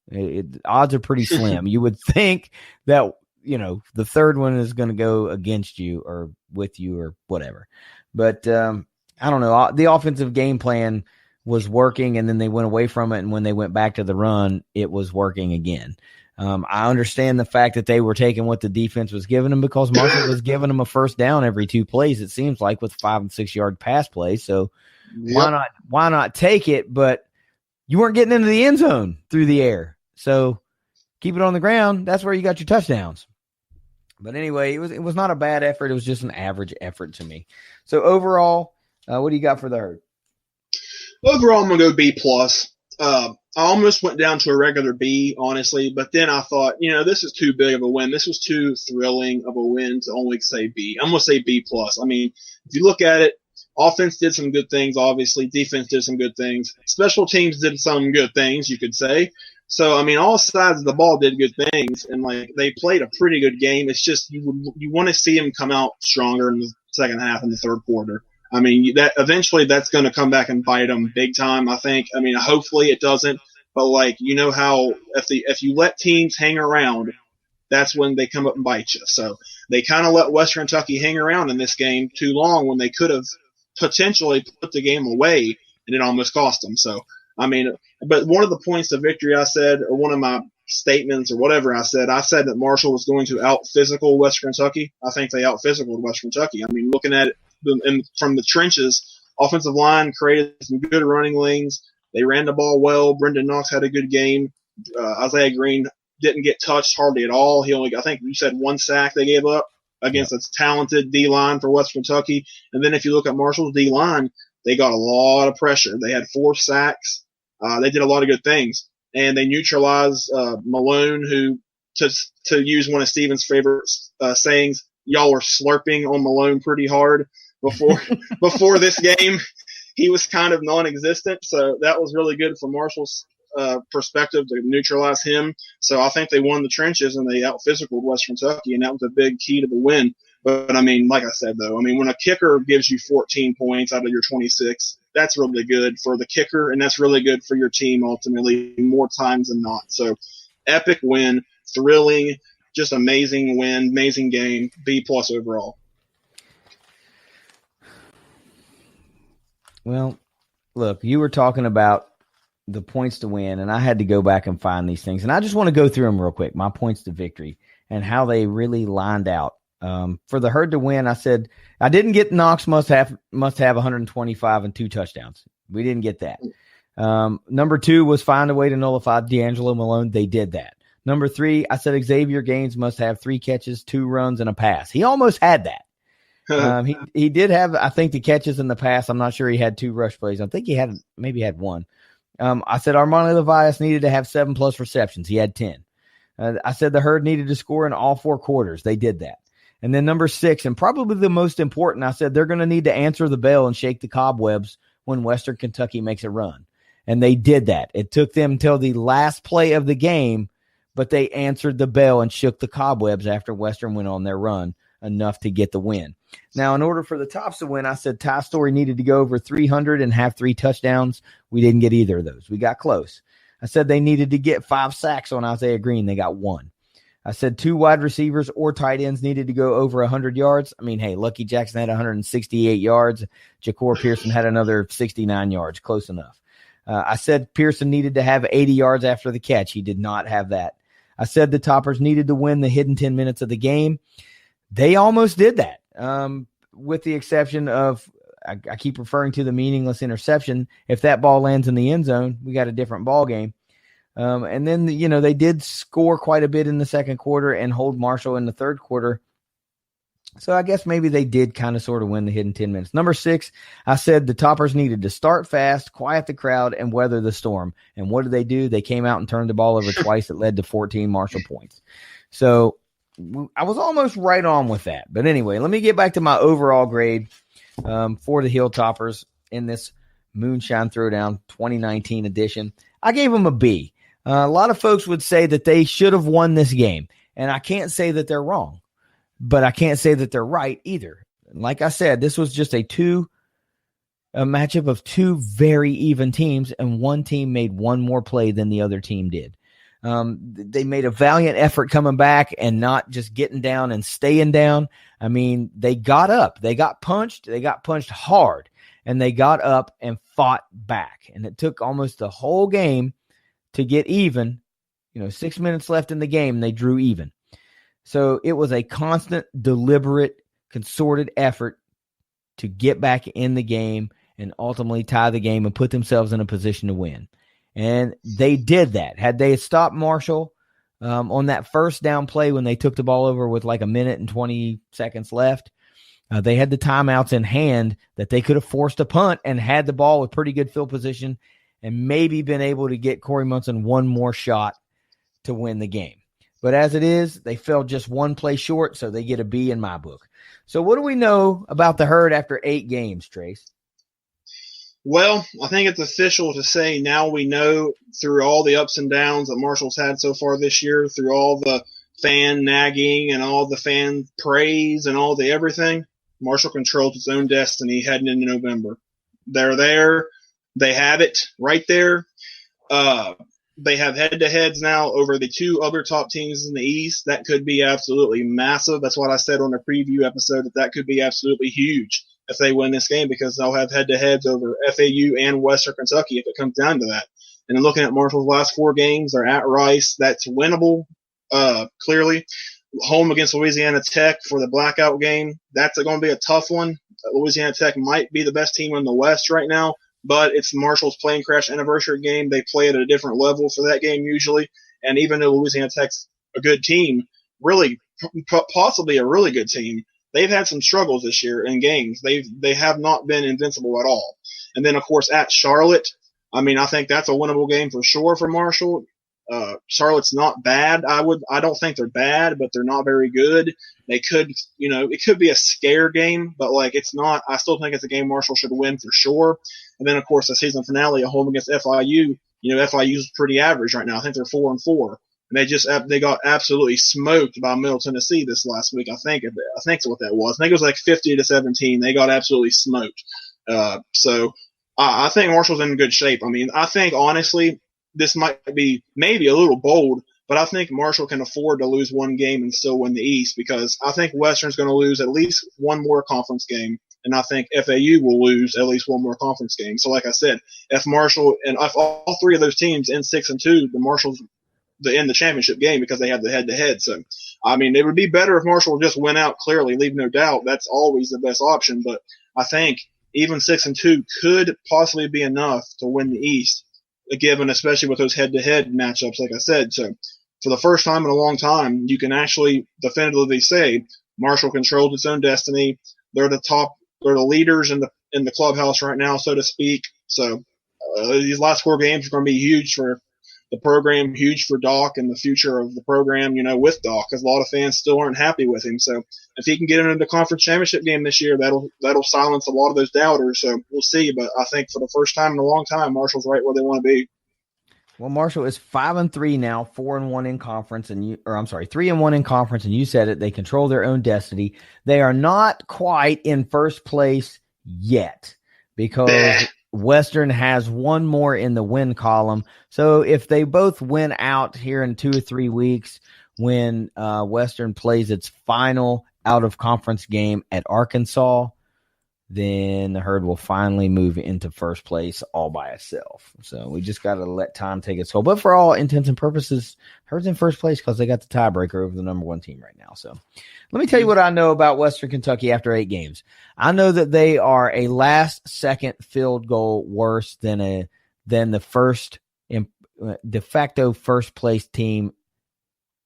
S6: Odds are pretty slim. You would think that, the third one is going to go against you or with you or whatever. But I don't know. The offensive game plan was working, and then they went away from it, and when they went back to the run, it was working again. I understand the fact that they were taking what the defense was giving them, because Marshall was giving them a first down every 2 plays, it seems like, with 5 and 6 yard pass plays. So why not take it? But you weren't getting into the end zone through the air. So keep it on the ground. That's where you got your touchdowns. But anyway, it was not a bad effort. It was just an average effort to me. So overall, what do you got for the Herd?
S7: Overall, I'm going to go B+. I almost went down to a regular B, honestly, but then I thought, this is too big of a win. This was too thrilling of a win to only say B. I'm going to say B+. If you look at it, offense did some good things, obviously. Defense did some good things. Special teams did some good things, you could say. So, all sides of the ball did good things, and, they played a pretty good game. It's just you want to see them come out stronger in the second half and the third quarter. That eventually that's going to come back and bite them big time, I think. Hopefully it doesn't. But, how if you let teams hang around, that's when they come up and bite you. So they kind of let Western Kentucky hang around in this game too long, when they could have potentially put the game away, and it almost cost them. So, but one of the points of victory I said, or one of my statements or whatever I said that Marshall was going to out-physical Western Kentucky. I think they out-physicaled Western Kentucky. I mean, looking at it from the trenches, offensive line created some good running lanes. They ran the ball well. Brendan Knox had a good game. Isaiah Green didn't get touched hardly at all. I think you said one sack they gave up against a talented D-line for Western Kentucky. And then if you look at Marshall's D-line, they got a lot of pressure. They had 4 sacks. They did a lot of good things. And they neutralized Malone, who, to use one of Steven's favorite sayings, y'all were slurping on Malone pretty hard before this game. He was kind of non-existent, so that was really good from Marshall's perspective to neutralize him. So I think they won the trenches and they out-physicaled Western Kentucky, and that was a big key to the win. But, I mean, like I said, though, I mean, when a kicker gives you 14 points out of your 26, that's really good for the kicker, and that's really good for your team ultimately more times than not. So epic win, thrilling, just amazing win, amazing game, B+ overall.
S6: Well, look, you were talking about the points to win, and I had to go back and find these things. And I just want to go through them real quick, my points to victory and how they really lined out. For the Herd to win, I said I didn't get Knox must have 125 and 2 touchdowns. We didn't get that. Number 2 was find a way to nullify D'Angelo Malone. They did that. Number 3, I said Xavier Gaines must have 3 catches, 2 runs, and a pass. He almost had that. He did have, I think, the catches in the pass. I'm not sure he had 2 rush plays. I think he had 1. I said Armani Levias needed to have 7+ receptions. He had 10. I said the Herd needed to score in all 4 quarters. They did that. And then number 6, and probably the most important, I said they're going to need to answer the bell and shake the cobwebs when Western Kentucky makes a run. And they did that. It took them till the last play of the game, but they answered the bell and shook the cobwebs after Western went on their run enough to get the win. Now, in order for the Tops to win, I said Ty Story needed to go over 300 and have 3 touchdowns. We didn't get either of those. We got close. I said they needed to get 5 sacks on Isaiah Green. They got 1. I said 2 wide receivers or tight ends needed to go over 100 yards. I mean, hey, Lucky Jackson had 168 yards. Ja'Cour Pearson had another 69 yards. Close enough. I said Pearson needed to have 80 yards after the catch. He did not have that. I said the Toppers needed to win the hidden 10 minutes of the game. They almost did that, with the exception of, I keep referring to the meaningless interception. If that ball lands in the end zone, we got a different ball game. And then, they did score quite a bit in the second quarter and hold Marshall in the third quarter. So I guess maybe they did kind of sort of win the hidden 10 minutes. Number 6, I said the Toppers needed to start fast, quiet the crowd, and weather the storm. And what did they do? They came out and turned the ball over twice. It led to 14 Marshall points. So I was almost right on with that. But anyway, let me get back to my overall grade for the Hilltoppers in this Moonshine Throwdown 2019 edition. I gave them a B. A lot of folks would say that they should have won this game, and I can't say that they're wrong, but I can't say that they're right either. Like I said, this was just a matchup of 2 very even teams, and one team made 1 more play than the other team did. They made a valiant effort coming back and not just getting down and staying down. I mean, they got up. They got punched. They got punched hard, and they got up and fought back. And it took almost the whole game to get even. 6 minutes left in the game, they drew even. So it was a constant, deliberate, concerted effort to get back in the game and ultimately tie the game and put themselves in a position to win. And they did that. Had they stopped Marshall on that first down play when they took the ball over with like 1 minute and 20 seconds left, they had the timeouts in hand that they could have forced a punt and had the ball with pretty good field position and maybe been able to get Corey Munson 1 more shot to win the game. But as it is, they fell just 1 play short, so they get a B in my book. So what do we know about the Herd after 8 games, Trace?
S7: Well, I think it's official to say now we know through all the ups and downs that Marshall's had so far this year, through all the fan nagging and all the fan praise and all the everything, Marshall controls its own destiny heading into November. They're there. They have it right there. They have head-to-heads now over the 2 other top teams in the East. That could be absolutely massive. That's what I said on the preview episode, that could be absolutely huge if they win this game, because they'll have head-to-heads over FAU and Western Kentucky if it comes down to that. And then looking at Marshall's last 4 games, they're at Rice. That's winnable, clearly. Home against Louisiana Tech for the blackout game. That's going to be a tough one. Louisiana Tech might be the best team in the West right now, but it's Marshall's plane crash anniversary game. They play at a different level for that game usually. And even though Louisiana Tech's a good team, really possibly a really good team, they've had some struggles this year in games. They have not been invincible at all. And then, of course, at Charlotte, I mean, I think that's a winnable game for sure for Marshall. Charlotte's not bad. I don't think they're bad, but they're not very good. They could, it could be a scare game, but it's not. I still think it's a game Marshall should win for sure. And then, of course, the season finale at home against FIU. FIU's pretty average right now. I think they're 4-4, and they got absolutely smoked by Middle Tennessee this last week. I think that's what that was. I think it was 50-17. They got absolutely smoked. So I think Marshall's in good shape. I mean, I think honestly, this might be maybe a little bold, but I think Marshall can afford to lose one game and still win the East, because I think Western's going to lose at least one more conference game, and I think FAU will lose at least one more conference game. So like I said, if Marshall and if all 3 of those teams end 6-2, the Marshall's in the championship game because they have the head-to-head. So, I mean, it would be better if Marshall just went out clearly, leave no doubt. That's always the best option, but I think even 6-2 could possibly be enough to win the East, given especially with those head-to-head matchups, like I said. So for the first time in a long time, you can actually definitively say Marshall controls its own destiny. They're the leaders in the clubhouse right now, so to speak. So these last 4 games are going to be huge for the program, huge for Doc and the future of the program, with Doc, because a lot of fans still aren't happy with him. So if he can get into the conference championship game this year, that'll silence a lot of those doubters. So we'll see. But I think for the first time in a long time, Marshall's right where they want to be.
S6: Well, Marshall is 5-3 now, 4-1 in conference, 3-1 in conference, and you said it. They control their own destiny. They are not quite in first place yet because Western has one more in the win column. So if they both win out here in 2 or 3 weeks, when Western plays its final out-of-conference game at Arkansas, then the Herd will finally move into first place all by itself. So we just got to let time take its toll. But for all intents and purposes, Herd's in first place because they got the tiebreaker over the number 1 team right now. So let me tell you what I know about Western Kentucky after 8 games. I know that they are a last-second field goal worse than the first de facto first-place team,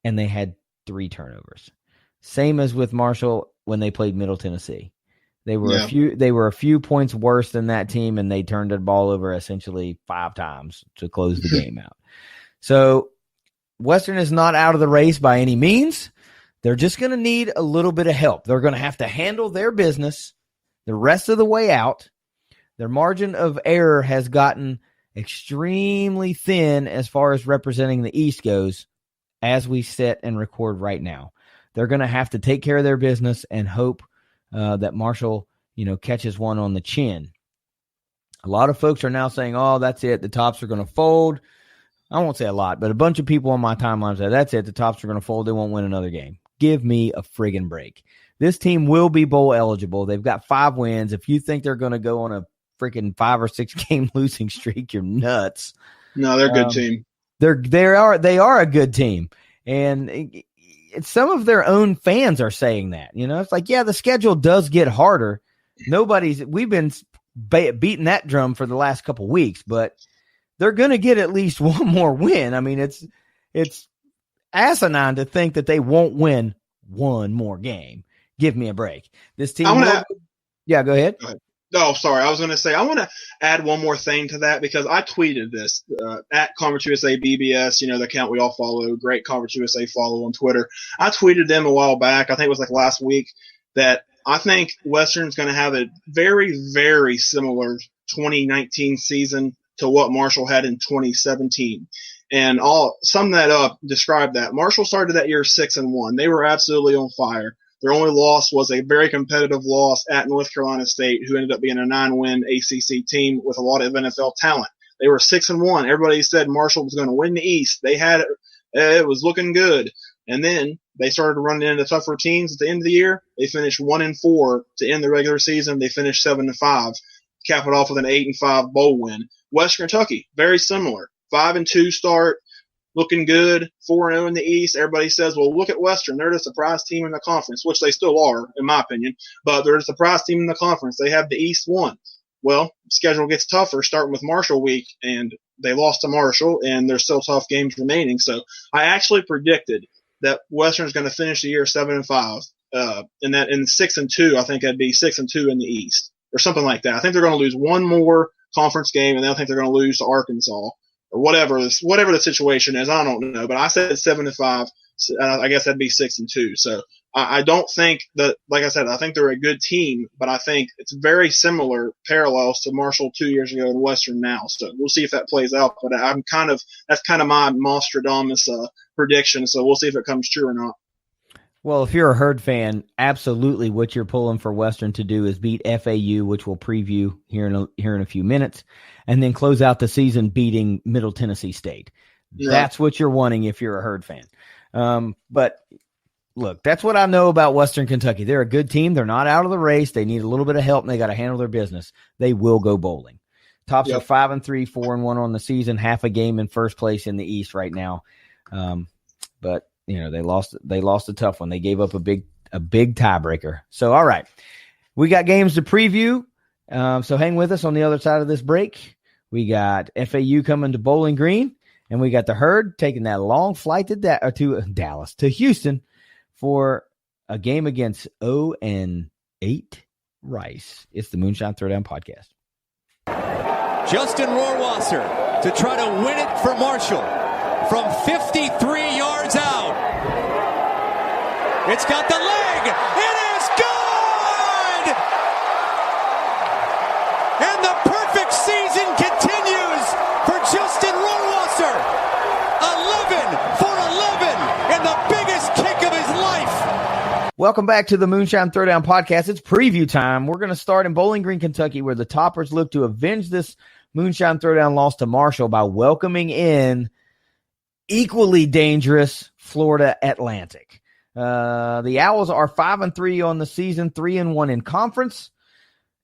S6: and they had 3 turnovers. Same as with Marshall when they played Middle Tennessee. They were a few points worse than that team, and they turned the ball over essentially 5 times to close the game out. So Western is not out of the race by any means. They're just going to need a little bit of help. They're going to have to handle their business the rest of the way out. Their margin of error has gotten extremely thin as far as representing the East goes as we sit and record right now. They're going to have to take care of their business and hope that Marshall, catches one on the chin. A lot of folks are now saying, oh, that's it. The Tops are going to fold. I won't say a lot, but a bunch of people on my timeline say, that's it. The Tops are going to fold. They won't win another game. Give me a friggin' break. This team will be bowl eligible. They've got 5 wins. If you think they're going to go on a freaking 5 or 6 game losing streak, you're nuts.
S7: No, they're a good team.
S6: They are a good team. And some of their own fans are saying that, it's like, yeah, the schedule does get harder. We've been beating that drum for the last couple weeks, but they're going to get at least one more win. I mean, it's asinine to think that they won't win one more game. Give me a break. This team. Go ahead.
S7: Go ahead. Oh, sorry. I was going to say, I want to add one more thing to that because I tweeted this at Conference USA BBS, the account we all follow, great Conference USA follow on Twitter. I tweeted them a while back. I think it was last week that I think Western's going to have a very, very similar 2019 season to what Marshall had in 2017. And I'll sum that up, describe that. Marshall started that year 6-1. They were absolutely on fire. Their only loss was a very competitive loss at North Carolina State, who ended up being a 9-win ACC team with a lot of NFL talent. They were 6-1. Everybody said Marshall was going to win the East. They had it. It was looking good. And then they started running into tougher teams at the end of the year. They finished 1-4 to end the regular season. They finished 7-5, cap it off with an 8-5 bowl win. Western Kentucky, very similar. 5-2 start, looking good, 4-0 in the East. Everybody says, well, look at Western. They're the surprise team in the conference, which they still are, in my opinion. But they're the surprise team in the conference. They have the East won. Well, schedule gets tougher, starting with Marshall week, and they lost to Marshall, and there's still tough games remaining. So I actually predicted that Western's going to finish the year 7-5, and that in 6-2, I think that'd be 6-2 in the East or something like that. I think they're going to lose one more conference game, and then I think they're going to lose to Arkansas. Or whatever the situation is, I don't know. But I said 7-5. I guess that'd be 6-2. So I don't think that, like I said, I think they're a good team, but I think it's very similar parallels to Marshall 2 years ago and Western now. So we'll see if that plays out. But that's kind of my Nostradamus prediction. So we'll see if it comes true or not.
S6: Well, if you're a Herd fan, absolutely what you're pulling for Western to do is beat FAU, which we'll preview here in a few minutes, and then close out the season beating Middle Tennessee State. Yeah. That's what you're wanting if you're a Herd fan. But look, that's what I know about Western Kentucky. They're a good team. They're not out of the race. They need a little bit of help, and they got to handle their business. They will go bowling. Tops are 5-3, 4-1 on the season, half a game in first place in the East right now. But you know, they lost a tough one. They gave up a big tiebreaker. So, all right, we got games to preview. So hang with us on the other side of this break. We got FAU coming to Bowling Green, and we got the Herd taking that long flight to Houston for a game against 0-8 Rice. It's the Moonshine Throwdown podcast.
S3: Justin Rohrwasser to try to win it for Marshall from 53 yards out. It's got the leg. It is good! And the perfect season continues for Justin Rohrwasser. 11 for 11 in the biggest kick of his life.
S6: Welcome back to the Moonshine Throwdown podcast. It's preview time. We're going to start in Bowling Green, Kentucky, where the Toppers look to avenge this Moonshine Throwdown loss to Marshall by welcoming in equally dangerous Florida Atlantic. The Owls are 5-3 on the season, 3-1 in conference.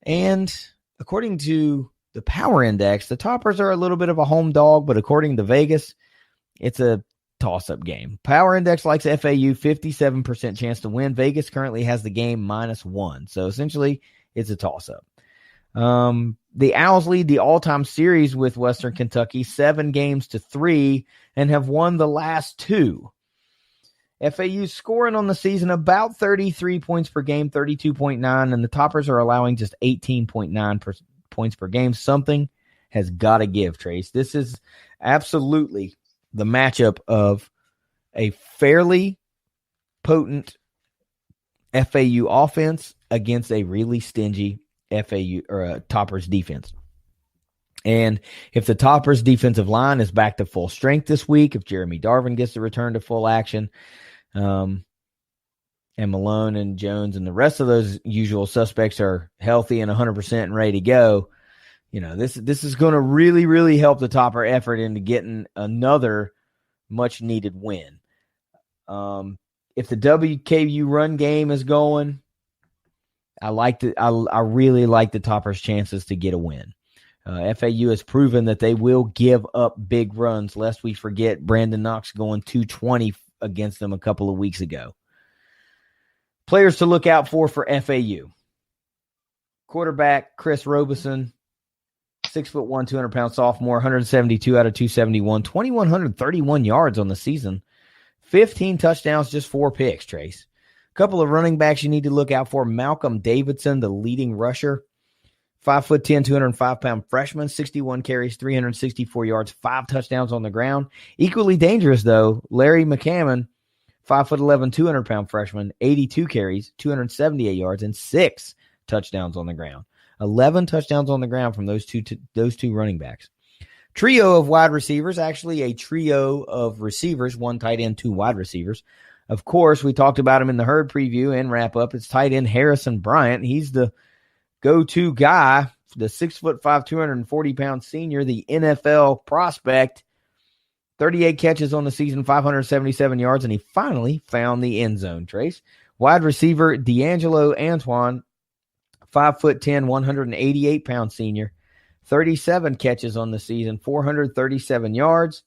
S6: And according to the Power Index, the Toppers are a little bit of a home dog, but according to Vegas, it's a toss-up game. Power Index likes FAU 57% chance to win. Vegas currently has the game -1. So essentially, it's a toss-up. The Owls lead the all-time series with Western Kentucky 7-3 and have won the last 2. FAU's scoring on the season about 33 points per game, 32.9, and the Toppers are allowing just 18.9 points per game. Something has got to give, Trace. This is absolutely the matchup of a fairly potent FAU offense against a really stingy FAU or Toppers defense. And if the Toppers defensive line is back to full strength this week, if Jeremy Darvin gets to return to full action, and Malone and Jones and the rest of those usual suspects are healthy and 100% and ready to go, you know, this is going to really, really help the Topper effort into getting another much needed win. If the WKU run game is going, I really like the Toppers' chances to get a win. FAU has proven that they will give up big runs, lest we forget Brandon Knox going 220 against them a couple of weeks ago. Players to look out for FAU. Quarterback Chris Robeson, 6'1", 200-pound sophomore, 172 out of 271, 2,131 yards on the season, 15 touchdowns, just 4 picks, Trace. A couple of running backs you need to look out for. Malcolm Davidson, the leading rusher, 5'10", 205-pound freshman, 61 carries, 364 yards, 5 touchdowns on the ground. Equally dangerous, though, Larry McCammon, 5'11", 200-pound freshman, 82 carries, 278 yards, and 6 touchdowns on the ground. 11 touchdowns on the ground from those two running backs. Trio of wide receivers, actually a trio of receivers, 1 tight end, 2 wide receivers. Of course, we talked about him in the Herd preview and wrap-up. It's tight end Harrison Bryant. He's the go-to guy, the 6'5", 240-pound senior, the NFL prospect. 38 catches on the season, 577 yards, and he finally found the end zone, Trace. Wide receiver D'Angelo Antoine, 5'10", 188-pound senior, 37 catches on the season, 437 yards,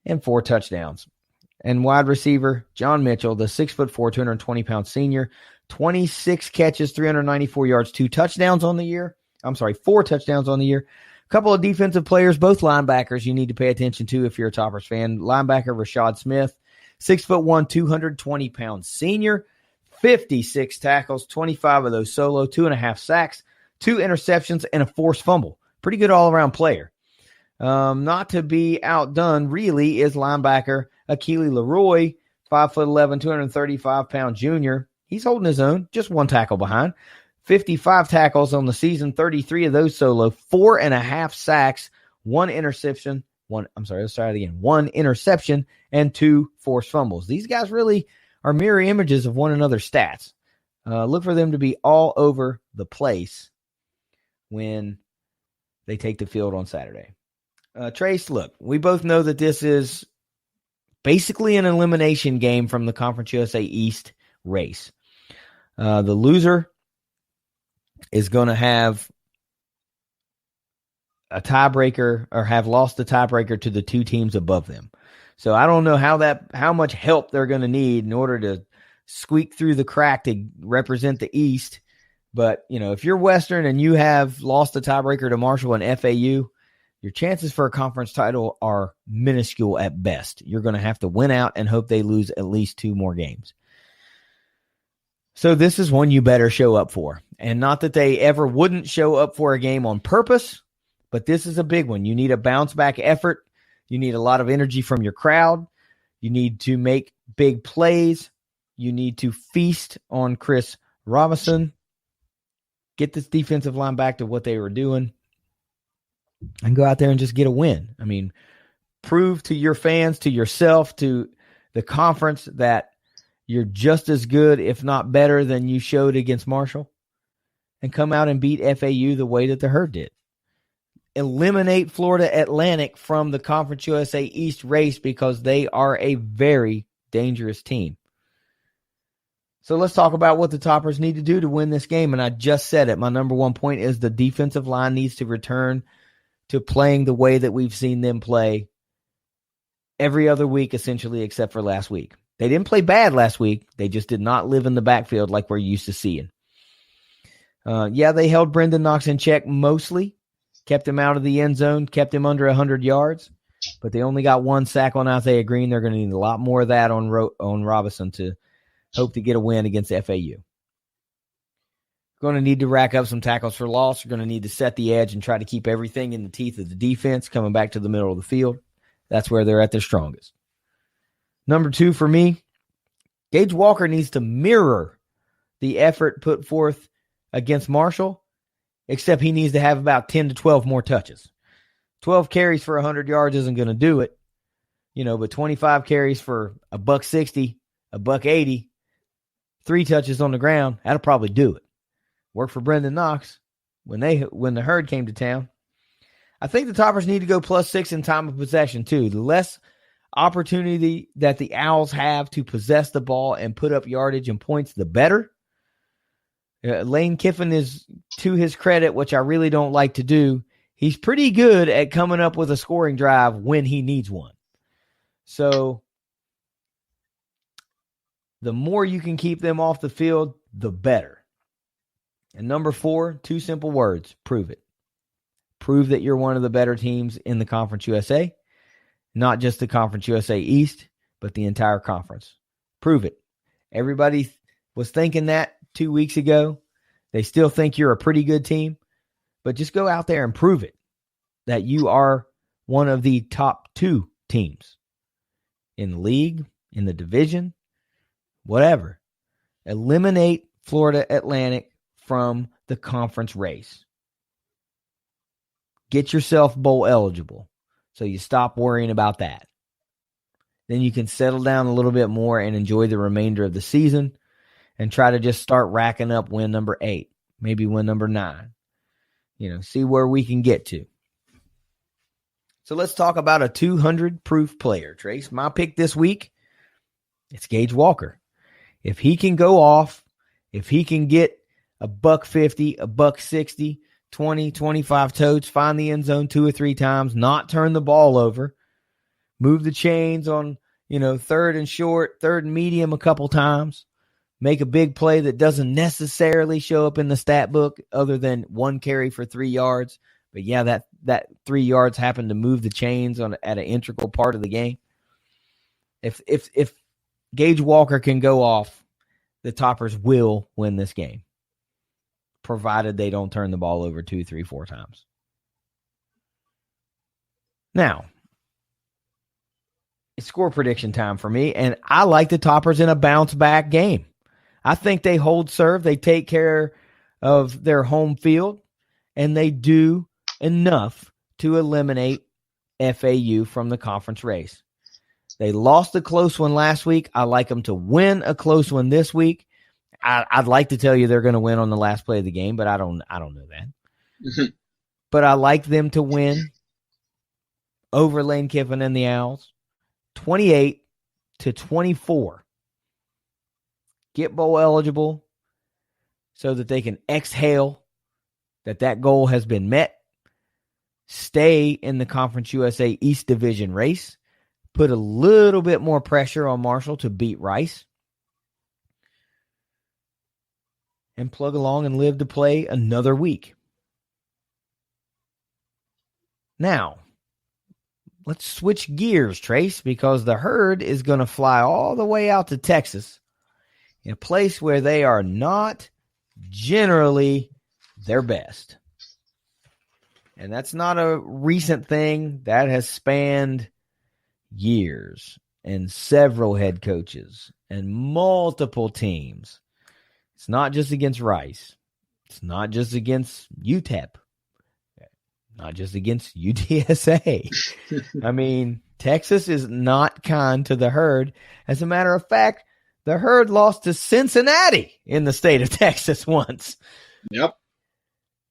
S6: and 4 touchdowns. And wide receiver, John Mitchell, the 6'4", 220-pound senior, 26 catches, 394 yards, 4 touchdowns on the year. A couple of defensive players, both linebackers you need to pay attention to if you're a Toppers fan. Linebacker Rashad Smith, 6'1", 220-pound senior, 56 tackles, 25 of those solo, 2.5 sacks, 2 interceptions, and a forced fumble. Pretty good all-around player. Not to be outdone, really, is linebacker Akili Leroy, 5'11", 235-pound junior. He's holding his own, just 1 tackle behind. 55 tackles on the season, 33 of those solo, 4.5 sacks, 1 interception, 1 interception, and 2 forced fumbles. These guys really are mirror images of one another's stats. Look for them to be all over the place when they take the field on Saturday. Trace, look, we both know that this is basically an elimination game from the Conference USA East race. The loser is going to have a tiebreaker or have lost the tiebreaker to the 2 teams above them. So I don't know how much help they're going to need in order to squeak through the crack to represent the East. But, if you're Western and you have lost the tiebreaker to Marshall and FAU, your chances for a conference title are minuscule at best. You're going to have to win out and hope they lose at least 2 more games. So this is one you better show up for. And not that they ever wouldn't show up for a game on purpose, but this is a big one. You need a bounce-back effort. You need a lot of energy from your crowd. You need to make big plays. You need to feast on Chris Robinson. Get this defensive line back to what they were doing and go out there and just get a win. I mean, prove to your fans, to yourself, to the conference that you're just as good, if not better, than you showed against Marshall, and come out and beat FAU the way that the Herd did. Eliminate Florida Atlantic from the Conference USA East race because they are a very dangerous team. So let's talk about what the Toppers need to do to win this game. And I just said it. My number 1 point is the defensive line needs to return to playing the way that we've seen them play every other week, essentially, except for last week. They didn't play bad last week. They just did not live in the backfield like we're used to seeing. They held Brendan Knox in check mostly, kept him out of the end zone, kept him under 100 yards, but they only got 1 sack on Isaiah Green. They're going to need a lot more of that on Robinson to hope to get a win against FAU. Going to need to rack up some tackles for loss. You're going to need to set the edge and try to keep everything in the teeth of the defense coming back to the middle of the field. That's where they're at their strongest. Number 2 for me, Gage Walker needs to mirror the effort put forth against Marshall, except he needs to have about 10 to 12 more touches. 12 carries for 100 yards isn't going to do it, but 25 carries for $160, $180, 3 touches on the ground, that'll probably do it. Worked for Brendan Knox when the Herd came to town. I think the Toppers need to go +6 in time of possession too. The less opportunity that the Owls have to possess the ball and put up yardage and points, the better. Lane Kiffin is, to his credit, which I really don't like to do, he's pretty good at coming up with a scoring drive when he needs one. So the more you can keep them off the field, the better. And number 4, 2 simple words: prove it. Prove that you're one of the better teams in the Conference USA, not just the Conference USA East, but the entire conference. Prove it. Everybody was thinking that 2 weeks ago. They still think you're a pretty good team, but just go out there and prove it, that you are one of the top 2 teams in the league, in the division, whatever. Eliminate Florida Atlantic from the conference race. Get yourself bowl eligible so you stop worrying about that. Then you can settle down a little bit more and enjoy the remainder of the season and try to just start racking up win number 8, maybe win number 9. See where we can get to. So let's talk about a 200 proof player, Trace. My pick this week, it's Gage Walker. If he can go off, if he can get $150, $160, 20, 25 totes, find the end zone 2 or 3 times, not turn the ball over, move the chains on, third and short, third and medium a couple times, make a big play that doesn't necessarily show up in the stat book other than 1 carry for 3 yards. But yeah, that 3 yards happened to move the chains at an integral part of the game. If Gage Walker can go off, the Toppers will win this game, provided they don't turn the ball over 2, 3, 4 times. Now, it's score prediction time for me, and I like the Toppers in a bounce-back game. I think they hold serve, they take care of their home field, and they do enough to eliminate FAU from the conference race. They lost a close one last week. I like them to win a close one this week. I'd like to tell you they're going to win on the last play of the game, but I don't know that. But I like them to win over Lane Kiffin and the Owls, 28-24. Get bowl eligible so that they can exhale that goal has been met. Stay in the Conference USA East Division race. Put a little bit more pressure on Marshall to beat Rice. And plug along and live to play another week. Now, let's switch gears, Trace, because the Herd is going to fly all the way out to Texas, in a place where they are not generally their best. And that's not a recent thing. That has spanned years and several head coaches and multiple teams. It's not just against Rice. It's not just against UTEP. Not just against UTSA. I mean, Texas is not kind to the Herd. As a matter of fact, the Herd lost to Cincinnati in the state of Texas once.
S7: Yep.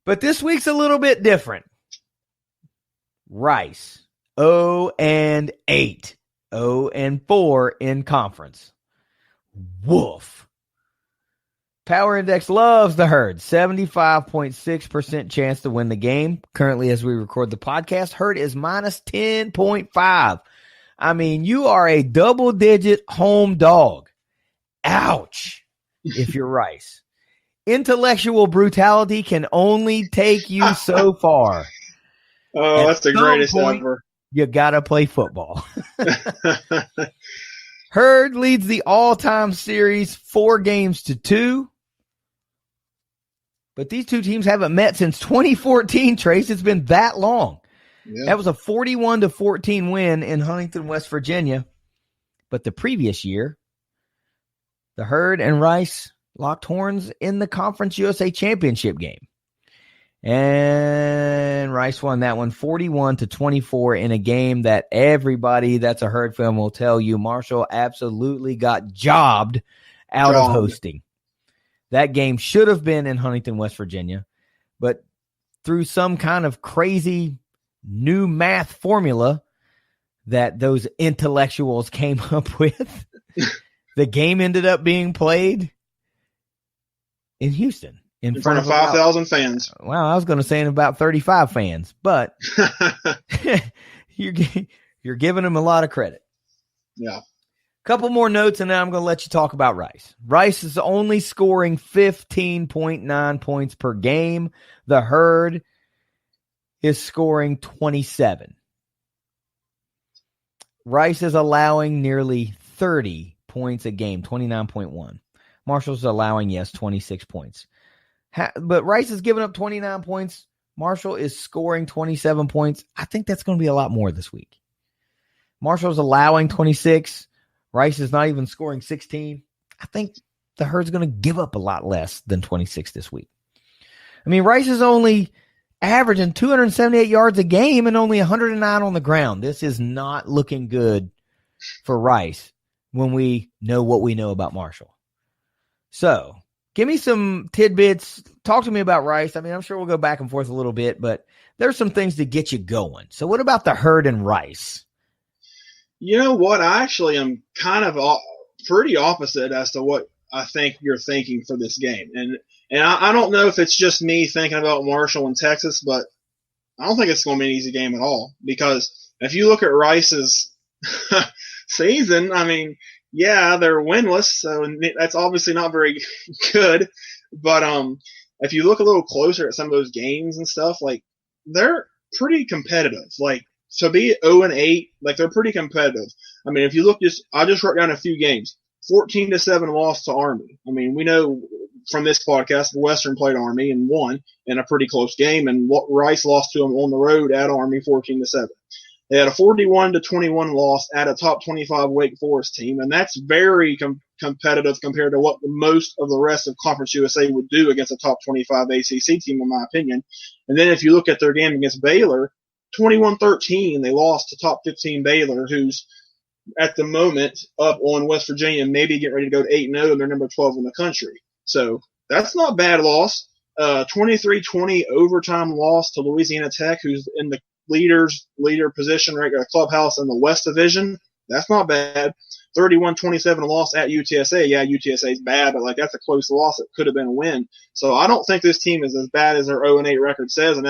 S6: But this week's a little bit different. Rice, 0-8, 0-4 in conference. Woof. Power Index loves the Herd. 75.6% chance to win the game. Currently, as we record the podcast, Herd is minus 10.5. I mean, you are a double-digit home dog. Ouch, if you're Rice. Intellectual brutality can only take you so far.
S7: Oh, that's the greatest ever.
S6: You got to play football. Herd leads the all-time series 4-2. But these two teams haven't met since 2014, Trace. It's been that long. Yeah. That was a 41-14 win in Huntington, West Virginia. But the previous year, the Herd and Rice locked horns in the Conference USA Championship game. And Rice won that one 41-24 in a game that everybody that's a Herd fan will tell you Marshall absolutely got jobbed out of hosting. That game should have been in Huntington, West Virginia, but through some kind of crazy new math formula that those intellectuals came up with, the game ended up being played in Houston.
S7: In front of 5,000 fans.
S6: Well, I was going to say in about 35 fans, but you're giving them a lot of credit.
S7: Yeah.
S6: Couple more notes, and then I'm going to let you talk about Rice. Rice is only scoring 15.9 points per game. The Herd is scoring 27. Rice is allowing nearly 30 points a game, 29.1. Marshall's allowing, 26 points. But Rice is giving up 29 points. Marshall is scoring 27 points. I think that's going to be a lot more this week. Marshall's allowing 26. Rice is not even scoring 16. I think the Herd's going to give up a lot less than 26 this week. I mean, Rice is only averaging 278 yards a game and only 109 on the ground. This is not looking good for Rice when we know what we know about Marshall. So, give me some tidbits. Talk to me about Rice. I mean, I'm sure we'll go back and forth a little bit, but there's some things to get you going. So what about the Herd and Rice? You
S7: know what? I actually am kind of pretty opposite as to what I think you're thinking for this game. And I don't know if it's just me thinking about Marshall and Texas, but I don't think it's going to be an easy game at all, because if you look at Rice's season, I mean, yeah, they're winless, so that's obviously not very good. But if you look a little closer at some of those games and stuff, like, they're pretty competitive. Like, to be 0-8, like, they're pretty competitive. I mean, if you look, I just wrote down a few games. 14-7 loss to Army. I mean, we know from this podcast, Western played Army and won in a pretty close game, and Rice lost to them on the road at Army 14-7. They had a 41-21 loss at a top 25 Wake Forest team, and that's very competitive compared to what most of the rest of Conference USA would do against a top 25 ACC team, in my opinion. And then if you look at their game against Baylor, 21-13, they lost to top 15 Baylor, who's at the moment up on West Virginia and maybe getting ready to go to 8-0, and they're number 12 in the country. So that's not a bad loss. 23-20 overtime loss to Louisiana Tech, who's in the leader position right at clubhouse in the West Division. That's not bad. 31-27 loss at UTSA. Yeah, UTSA is bad, but like, that's a close loss. It could have been a win. So I don't think this team is as bad as their 0-8 record says, and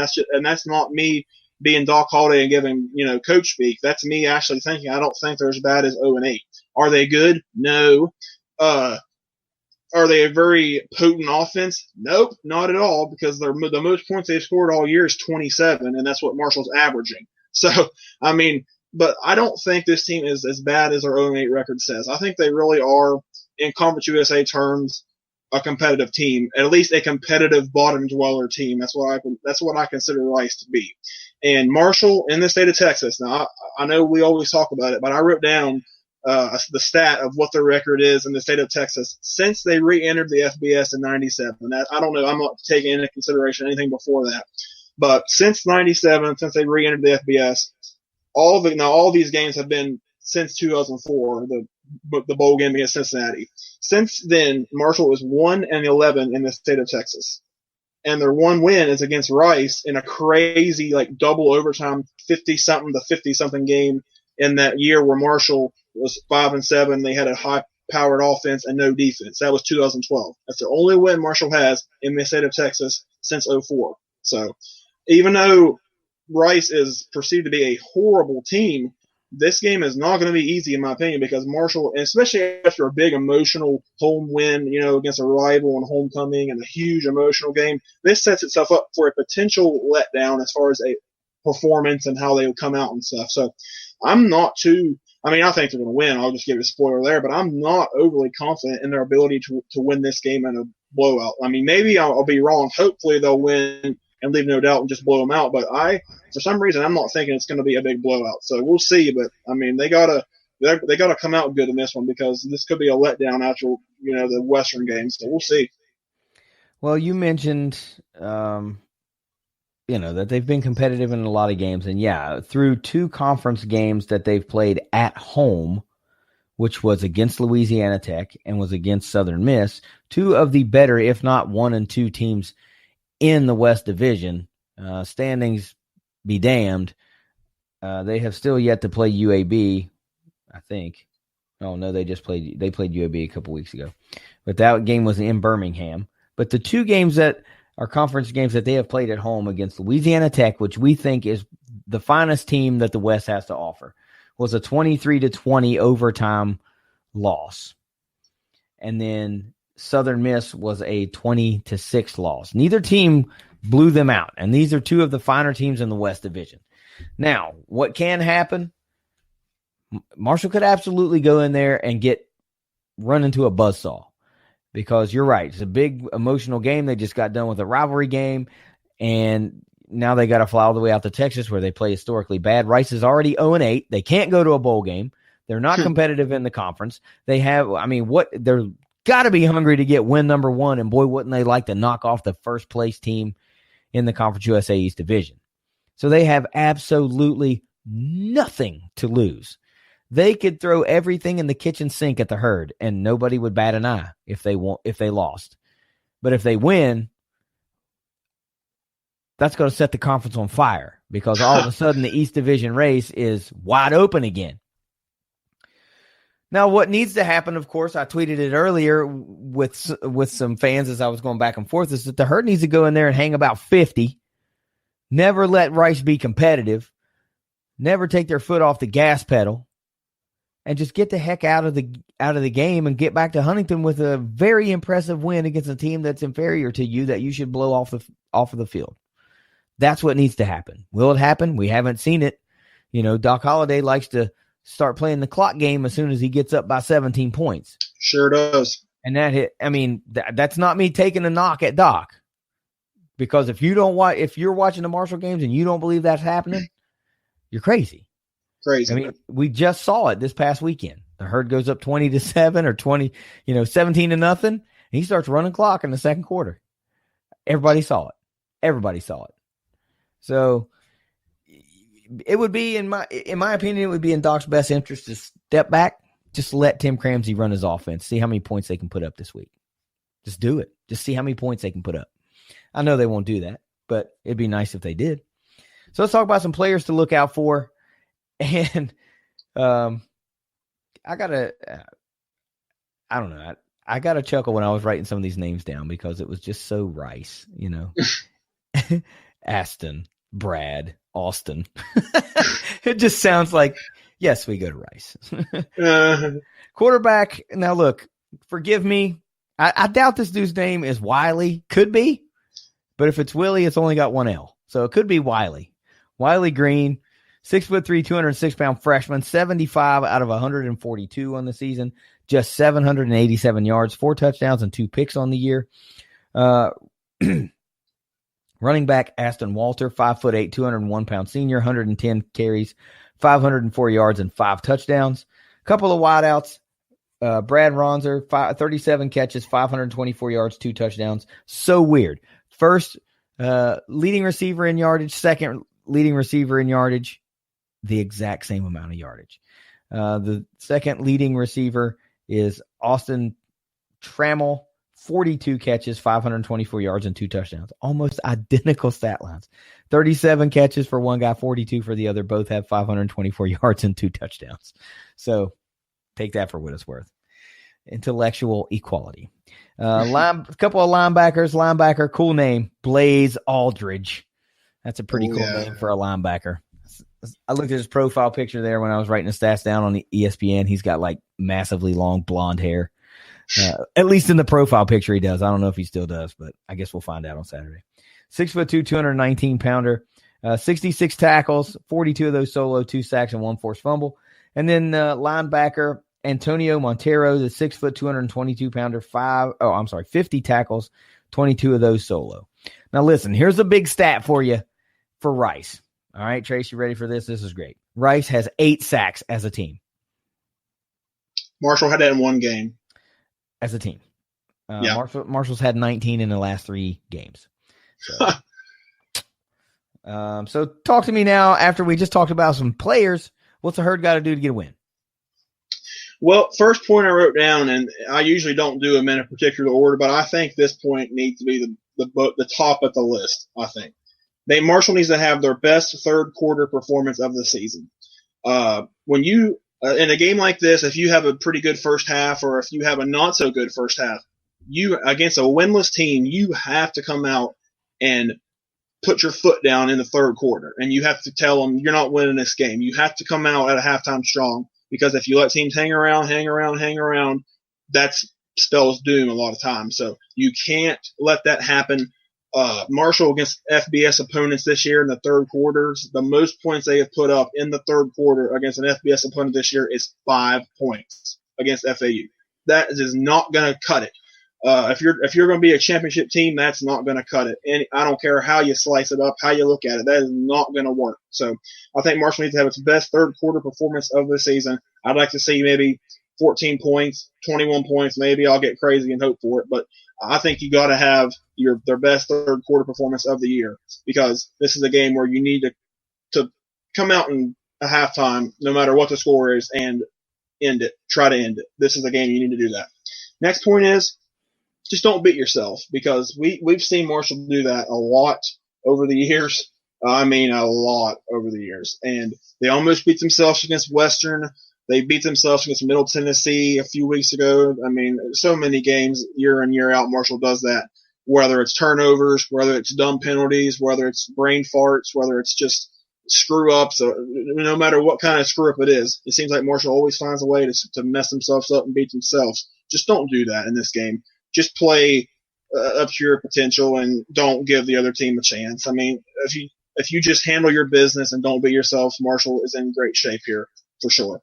S7: that's not me being Doc Holliday and giving, coach speak. That's me actually thinking I don't think they're as bad as 0-8. Are they good? No. Are they a very potent offense? Nope, not at all, because the most points they've scored all year is 27, and that's what Marshall's averaging. So, I mean, but I don't think this team is as bad as their 0-8 record says. I think they really are, in Conference USA terms, a competitive team, at least a competitive bottom dweller team. That's what I consider Rice to be. And Marshall in the state of Texas. Now, I know we always talk about it, but I wrote down the stat of what their record is in the state of Texas since they re-entered the FBS in 97. I don't know. I'm not taking into consideration anything before that. But since 97, since they re-entered the FBS, all these games have been since 2004, the bowl game against Cincinnati. Since then, Marshall is 1-11 in the state of Texas. And their one win is against Rice in a crazy, like, double overtime 50-something to 50-something game in that year where Marshall was 5-7. They had a high-powered offense and no defense. That was 2012. That's the only win Marshall has in the state of Texas since 2004. So even though Rice is perceived to be a horrible team, this game is not going to be easy, in my opinion, because Marshall, especially after a big emotional home win, against a rival and homecoming and a huge emotional game, this sets itself up for a potential letdown as far as a performance and how they would come out and stuff. So I'm not too – I think they're going to win. I'll just give it a spoiler there, but I'm not overly confident in their ability to win this game in a blowout. Maybe I'll be wrong. Hopefully they'll win and leave no doubt and just blow them out. But for some reason, I'm not thinking it's going to be a big blowout. So we'll see. But they gotta come out good in this one, because this could be a letdown after the Western games. So we'll see.
S6: Well, you mentioned that they've been competitive in a lot of games, and yeah, through 2 conference games that they've played at home, which was against Louisiana Tech and was against Southern Miss, 2 of the better, if not 1 and 2 teams in the West Division. Standings be damned. They have still yet to play UAB, I think. Oh no, they played UAB a couple weeks ago, but that game was in Birmingham. But the 2 games that are conference games that they have played at home against Louisiana Tech, which we think is the finest team that the West has to offer, was a 23-20 overtime loss. And then Southern Miss was a 20-6 loss. Neither team blew them out, and these are 2 of the finer teams in the West Division. Now, what can happen? Marshall could absolutely go in there and run into a buzzsaw, because you're right. It's a big emotional game. They just got done with a rivalry game, and now they got to fly all the way out to Texas, where they play historically bad. Rice is already 0-8. They can't go to a bowl game. They're not competitive in the conference. They have, they're got to be hungry to get win number 1, and boy, wouldn't they like to knock off the first place team in the Conference USA East Division. So they have absolutely nothing to lose. They could throw everything in the kitchen sink at the Herd, and nobody would bat an eye if they lost. But if they win, that's going to set the conference on fire, because all of a sudden the East Division race is wide open again. Now, what needs to happen, of course, I tweeted it earlier with some fans as I was going back and forth, is that the Herd needs to go in there and hang about 50, never let Rice be competitive, never take their foot off the gas pedal, and just get the heck out of the game and get back to Huntington with a very impressive win against a team that's inferior to you that you should blow off of the field. That's what needs to happen. Will it happen? We haven't seen it. Doc Holliday likes to start playing the clock game as soon as he gets up by 17 points.
S7: Sure does.
S6: And that's not me taking a knock at Doc, because if you're watching the Marshall games and you don't believe that's happening, you're crazy.
S7: Crazy.
S6: We just saw it this past weekend. The Herd goes up 20-7 or 17-0. And he starts running clock in the second quarter. Everybody saw it. So it would be, in my opinion, it would be in Doc's best interest to step back, just let Tim Cramsey run his offense, see how many points they can put up this week. Just do it. Just see how many points they can put up. I know they won't do that, but it'd be nice if they did. So let's talk about some players to look out for. And I got to chuckle when I was writing some of these names down because it was just so Rice, Aston, Brad, Austin. It just sounds like, yes, we go to Rice. Quarterback. Now, look, forgive me. I doubt this dude's name is Wiley. Could be. But if it's Willie, it's only got one L. So it could be Wiley. Wiley Green, 6'3", 206-pound freshman, 75 out of 142 on the season, just 787 yards, 4 touchdowns, and 2 picks on the year. Running back Aston Walter, 5'8", 201-pound senior, 110 carries, 504 yards, and 5 touchdowns. A couple of wideouts. Brad Ronzer, 37 catches, 524 yards, 2 touchdowns. So weird. First leading receiver in yardage, second leading receiver in yardage, the exact same amount of yardage. The second leading receiver is Austin Trammell, 42 catches, 524 yards, and 2 touchdowns. Almost identical stat lines. 37 catches for one guy, 42 for the other. Both have 524 yards and 2 touchdowns. So take that for what it's worth. Intellectual equality. A couple of linebackers. Linebacker, cool name, Blaze Aldridge. That's a pretty cool name for a linebacker. I looked at his profile picture there when I was writing the stats down on the ESPN. He's got like massively long blonde hair. At least in the profile picture he does. I don't know if he still does, but I guess we'll find out on Saturday. 6'2", 219-pounder, 66 tackles, 42 of those solo, 2 sacks, and 1 forced fumble. And then linebacker Antonio Montero, the 6', 222-pounder, 50 tackles, 22 of those solo. Now listen, here's a big stat for you for Rice. All right, Trace, you ready for this? This is great. Rice has 8 sacks as a team.
S7: Marshall had that in one game.
S6: As a team. Marshall's had 19 in the last 3 games. So talk to me now after we just talked about some players. What's the Herd got to do to get a win?
S7: Well, first point I wrote down, and I usually don't do them in a particular order, but I think this point needs to be the top of the list, I think. Marshall needs to have their best third quarter performance of the season. When you in a game like this, if you have a pretty good first half or if you have a not so good first half, you against a winless team, you have to come out and put your foot down in the third quarter, and you have to tell them you're not winning this game. You have to come out at a halftime strong, because if you let teams hang around, that spells doom a lot of times. So you can't let that happen. Marshall against FBS opponents this year in the third quarters, the most points they have put up in the third quarter against an FBS opponent this year is 5 points against FAU. That is not going to cut it. If you're going to be a championship team, that's not going to cut it. And I don't care how you slice it up, how you look at it, that is not going to work. So I think Marshall needs to have its best third quarter performance of the season. I'd like to see maybe 14 points, 21 points, maybe. I'll get crazy and hope for it, but I think you got to have their best third quarter performance of the year, because this is a game where you need to come out in a halftime, no matter what the score is, and end it. Try to end it. This is a game you need to do that. Next point is, just don't beat yourself, because we've seen Marshall do that a lot over the years. I mean, a lot over the years. And they almost beat themselves against Western. They beat themselves against Middle Tennessee a few weeks ago. I mean, so many games year in, year out, Marshall does that. Whether it's turnovers, whether it's dumb penalties, whether it's brain farts, whether it's just screw ups, no matter what kind of screw up it is, it seems like Marshall always finds a way to mess themselves up and beat themselves. Just don't do that in this game. Just play up to your potential and don't give the other team a chance. I mean, if you just handle your business and don't beat yourself, Marshall is in great shape here for sure.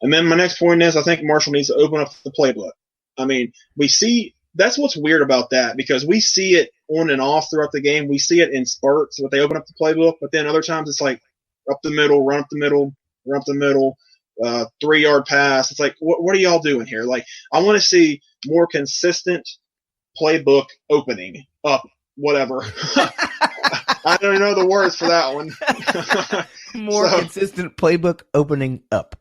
S7: And then my next point is I think Marshall needs to open up the playbook. I mean, we see that's what's weird about that, because we see it on and off throughout the game. We see it in spurts, but they open up the playbook, but then other times it's like up the middle, run up the middle, 3-yard pass. It's like, what are y'all doing here? Like, I want to see more consistent playbook opening up, whatever. I don't know the words for that one.
S6: More consistent playbook opening up.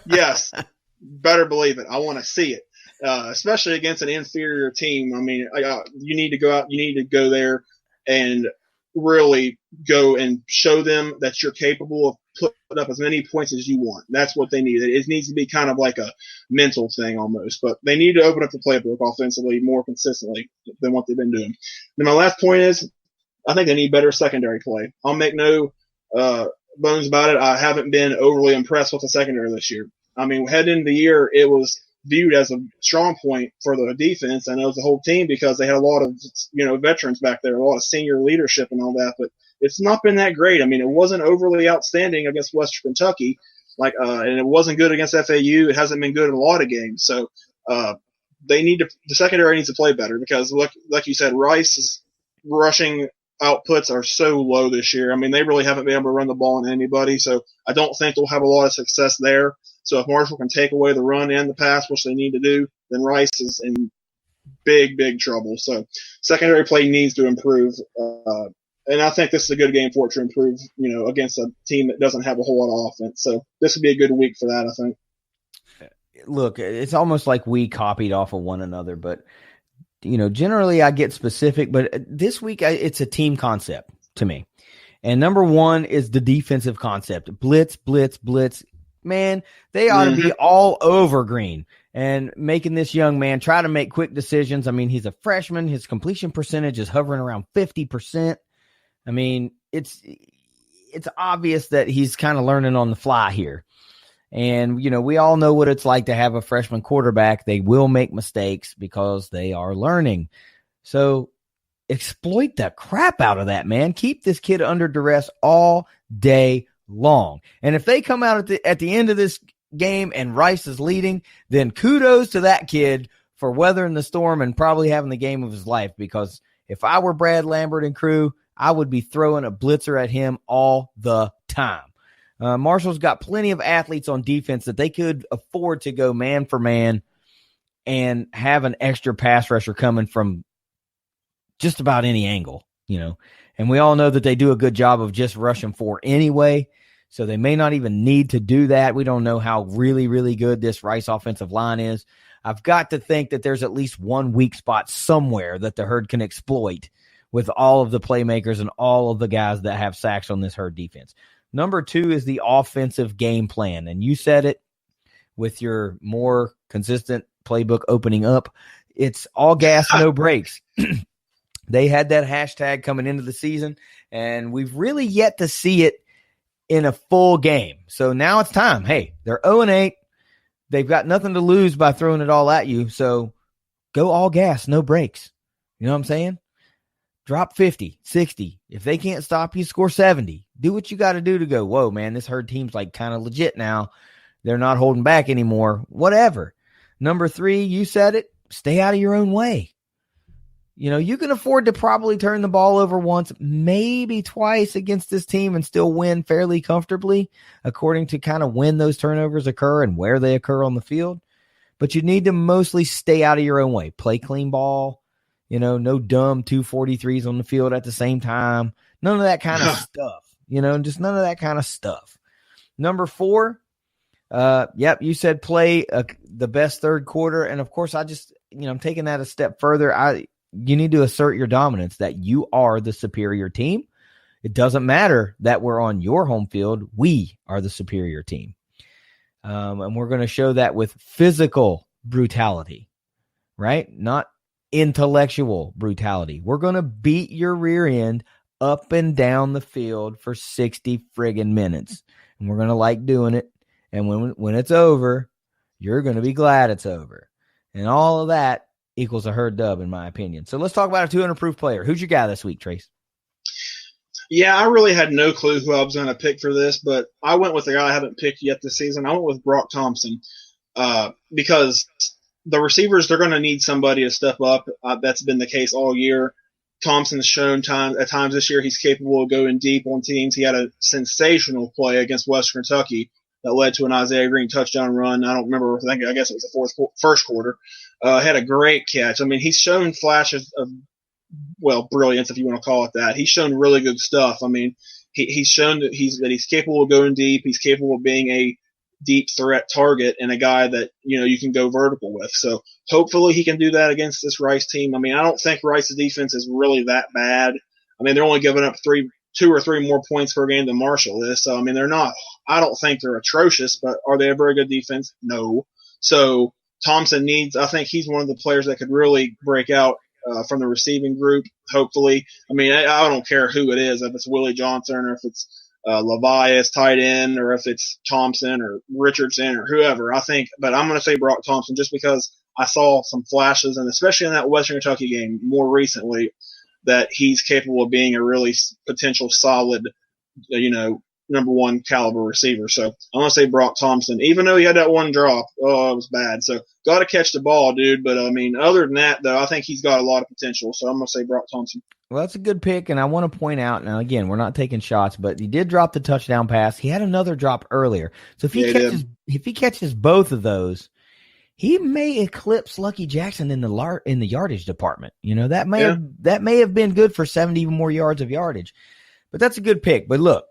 S7: Yes, better believe it. I want to see it, especially against an inferior team. I mean, you need to go out. You need to go there and really go and show them that you're capable of putting up as many points as you want. That's what they need. It needs to be kind of like a mental thing almost, but they need to open up the playbook offensively more consistently than what they've been doing. Then my last point is I think they need better secondary play. I'll make no bones about it. I haven't been overly impressed with the secondary this year. I mean, heading into the year, it was viewed as a strong point for the defense and it was the whole team because they had a lot of, veterans back there, a lot of senior leadership and all that, but it's not been that great. I mean, it wasn't overly outstanding against Western Kentucky, and it wasn't good against FAU. It hasn't been good in a lot of games. So, the secondary needs to play better because like you said, Rice's rushing outputs are so low this year. I mean, they really haven't been able to run the ball on anybody. So I don't think they'll have a lot of success there. So if Marshall can take away the run and the pass, which they need to do, then Rice is in big, big trouble. So secondary play needs to improve. And I think this is a good game for it to improve, against a team that doesn't have a whole lot of offense. So this would be a good week for that, I think.
S6: Look, it's almost like we copied off of one another, but generally I get specific, but this week it's a team concept to me. And number one is the defensive concept. Blitz, blitz, blitz. Man, they ought to be all over Green and making this young man try to make quick decisions. I mean, he's a freshman. His completion percentage is hovering around 50%. I mean, it's obvious that he's kind of learning on the fly here. And, we all know what it's like to have a freshman quarterback. They will make mistakes because they are learning. So exploit the crap out of that, man. Keep this kid under duress all day long. And if they come out at the end of this game and Rice is leading, then kudos to that kid for weathering the storm and probably having the game of his life. Because if I were Brad Lambert and crew, I would be throwing a blitzer at him all the time. Marshall's got plenty of athletes on defense that they could afford to go man for man and have an extra pass rusher coming from just about any angle, and we all know that they do a good job of just rushing for anyway. So they may not even need to do that. We don't know how really, really good this Rice offensive line is. I've got to think that there's at least one weak spot somewhere that the Herd can exploit with all of the playmakers and all of the guys that have sacks on this Herd defense. Number two is the offensive game plan. And you said it with your more consistent playbook opening up. It's all gas, no brakes. They had that hashtag coming into the season, and we've really yet to see it in a full game. So now it's time. Hey, they're 0-8. They've got nothing to lose by throwing it all at you. So go all gas, no brakes. You know what I'm saying? Drop 50, 60. If they can't stop you, score 70. Do what you got to do to go, whoa, man, this Herd team's like kind of legit now. They're not holding back anymore. Whatever. Number three, you said it. Stay out of your own way. You can afford to probably turn the ball over once, maybe twice against this team and still win fairly comfortably, according to kind of when those turnovers occur and where they occur on the field. But you need to mostly stay out of your own way. Play clean ball. No dumb 243s on the field at the same time. None of that kind of stuff. Just none of that kind of stuff. Number four, you said play the best third quarter. And, of course, I'm taking that a step further. You need to assert your dominance that you are the superior team. It doesn't matter that we're on your home field. We are the superior team. And we're going to show that with physical brutality, right? Not intellectual brutality. We're going to beat your rear end up and down the field for 60 friggin' minutes. And we're going to like doing it. And when it's over, you're going to be glad it's over. And all of that equals a herd dub, in my opinion. So let's talk about a 200 proof player. Who's your guy this week, Trace?
S7: Yeah, I really had no clue who I was going to pick for this, but I went with a guy I haven't picked yet this season. I went with Brock Thompson because the receivers, they're going to need somebody to step up. That's been the case all year. Thompson's shown at times this year he's capable of going deep on teams. He had a sensational play against Western Kentucky that led to an Isaiah Green touchdown run. I don't remember. I guess it was the first quarter. Had a great catch. I mean, he's shown flashes of, brilliance, if you want to call it that. He's shown really good stuff. I mean, he's shown that he's capable of going deep. He's capable of being a deep threat target and a guy that, you can go vertical with. So hopefully he can do that against this Rice team. I mean, I don't think Rice's defense is really that bad. I mean, they're only giving up 2 or 3 more points per game than Marshall is. So, I mean, I don't think they're atrocious, but are they a very good defense? No. So Thompson I think he's one of the players that could really break out from the receiving group, hopefully. I mean, I don't care who it is, if it's Willie Johnson or if it's Levias tight end or if it's Thompson or Richardson or whoever. But I'm going to say Brock Thompson just because I saw some flashes, and especially in that Western Kentucky game more recently, that he's capable of being a really potential solid, number 1 caliber receiver. So I'm going to say Brock Thompson, even though he had that one drop. Oh, it was bad. So got to catch the ball, dude. But I mean, other than that, though, I think he's got a lot of potential. So I'm going to say Brock Thompson.
S6: Well, that's a good pick. And I want to point out, now again, we're not taking shots, but he did drop the touchdown pass. He had another drop earlier. So if he catches both of those, he may eclipse Lucky Jackson in the yardage department. That may have been good for 70 more yards of yardage. But that's a good pick. But look,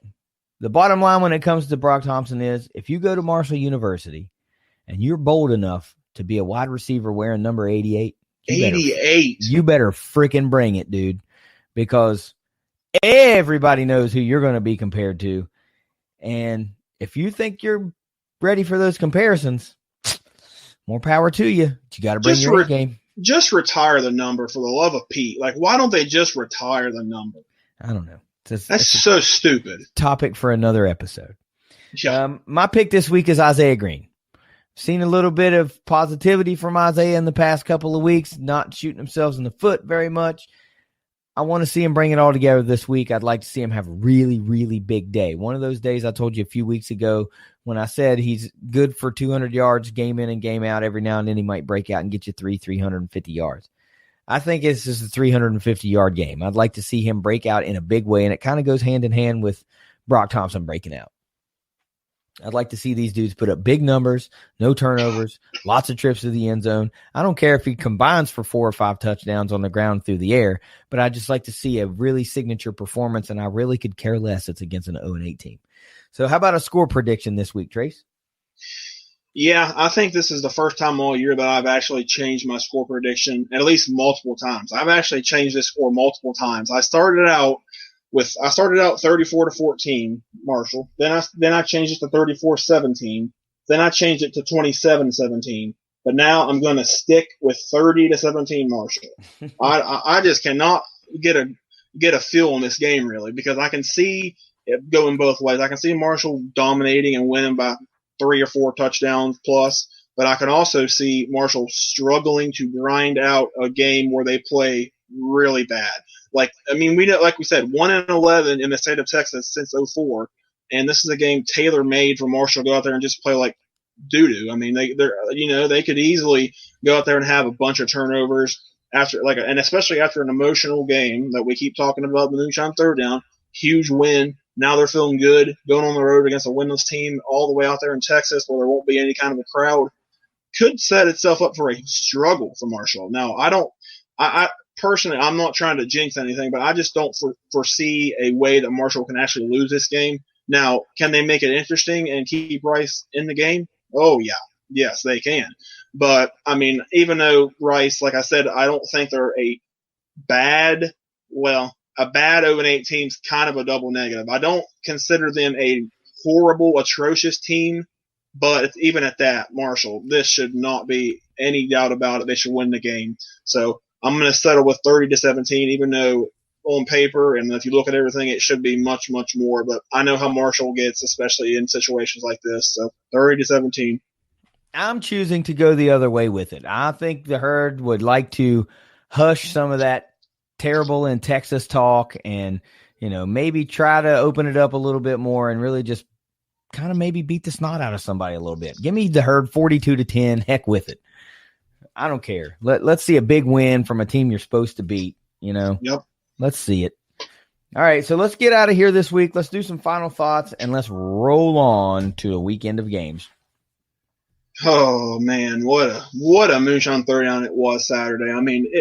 S6: the bottom line when it comes to Brock Thompson is if you go to Marshall University and you're bold enough to be a wide receiver wearing number 88, you better freaking bring it, dude, because everybody knows who you're going to be compared to. And if you think you're ready for those comparisons, more power to you. But you got to bring your game.
S7: Just retire the number for the love of Pete. Like, why don't they just retire the number?
S6: I don't know.
S7: That's so stupid.
S6: Topic for another episode.
S7: Yeah.
S6: My pick this week is Isaiah Green. Seen a little bit of positivity from Isaiah in the past couple of weeks, not shooting themselves in the foot very much. I want to see him bring it all together this week. I'd like to see him have a really, really big day. One of those days I told you a few weeks ago when I said he's good for 200 yards game in and game out. Every now and then he might break out and get you 350 yards. I think this is a 350-yard game. I'd like to see him break out in a big way, and it kind of goes hand in hand with Brock Thompson breaking out. I'd like to see these dudes put up big numbers, no turnovers, lots of trips to the end zone. I don't care if he combines for 4 or 5 touchdowns on the ground through the air, but I'd just like to see a really signature performance, and I really could care less it's against an 0-8 team. So how about a score prediction this week, Trace?
S7: Yeah, I think this is the first time all year that I've actually changed my score prediction, at least multiple times. I've actually changed this score multiple times. I started out 34-14, Marshall. Then I changed it to 34-17. Then I changed it to 27-17. But now I'm going to stick with 30-17, Marshall. I just cannot get a feel on this game really, because I can see it going both ways. I can see Marshall dominating and winning by 3 or 4 touchdowns plus, but I can also see Marshall struggling to grind out a game where they play really bad. Like we said, 1-11 in the state of Texas since 2004, and this is a game tailor made for Marshall to go out there and just play like doo-doo. I mean, they could easily go out there and have a bunch of turnovers and especially after an emotional game that we keep talking about, the Moonshine Throwdown, huge win. Now they're feeling good going on the road against a winless team all the way out there in Texas where there won't be any kind of a crowd. Could set itself up for a struggle for Marshall. Now, I personally, I'm not trying to jinx anything, but I just don't foresee a way that Marshall can actually lose this game. Now, can they make it interesting and keep Rice in the game? Oh, yeah. Yes, they can. But, I mean, even though Rice, like I said, I don't think they're a bad 0-8 team's kind of a double negative. I don't consider them a horrible, atrocious team, But even at that, Marshall, this should not be any doubt about it. They should win the game. So I'm going to settle with 30-17, even though on paper and if you look at everything, it should be much, much more. But I know how Marshall gets, especially in situations like this. So 30-17.
S6: I'm choosing to go the other way with it. I think the Herd would like to hush some of that terrible in Texas talk and, maybe try to open it up a little bit more and really just kind of maybe beat the snot out of somebody a little bit. Give me the Herd 42-10. Heck with it. I don't care. Let's see a big win from a team you're supposed to beat,
S7: Yep.
S6: Let's see it. All right, so let's get out of here this week. Let's do some final thoughts, and let's roll on to a weekend of games.
S7: Oh, man, what a Moonshine Throwdown it was Saturday. I mean,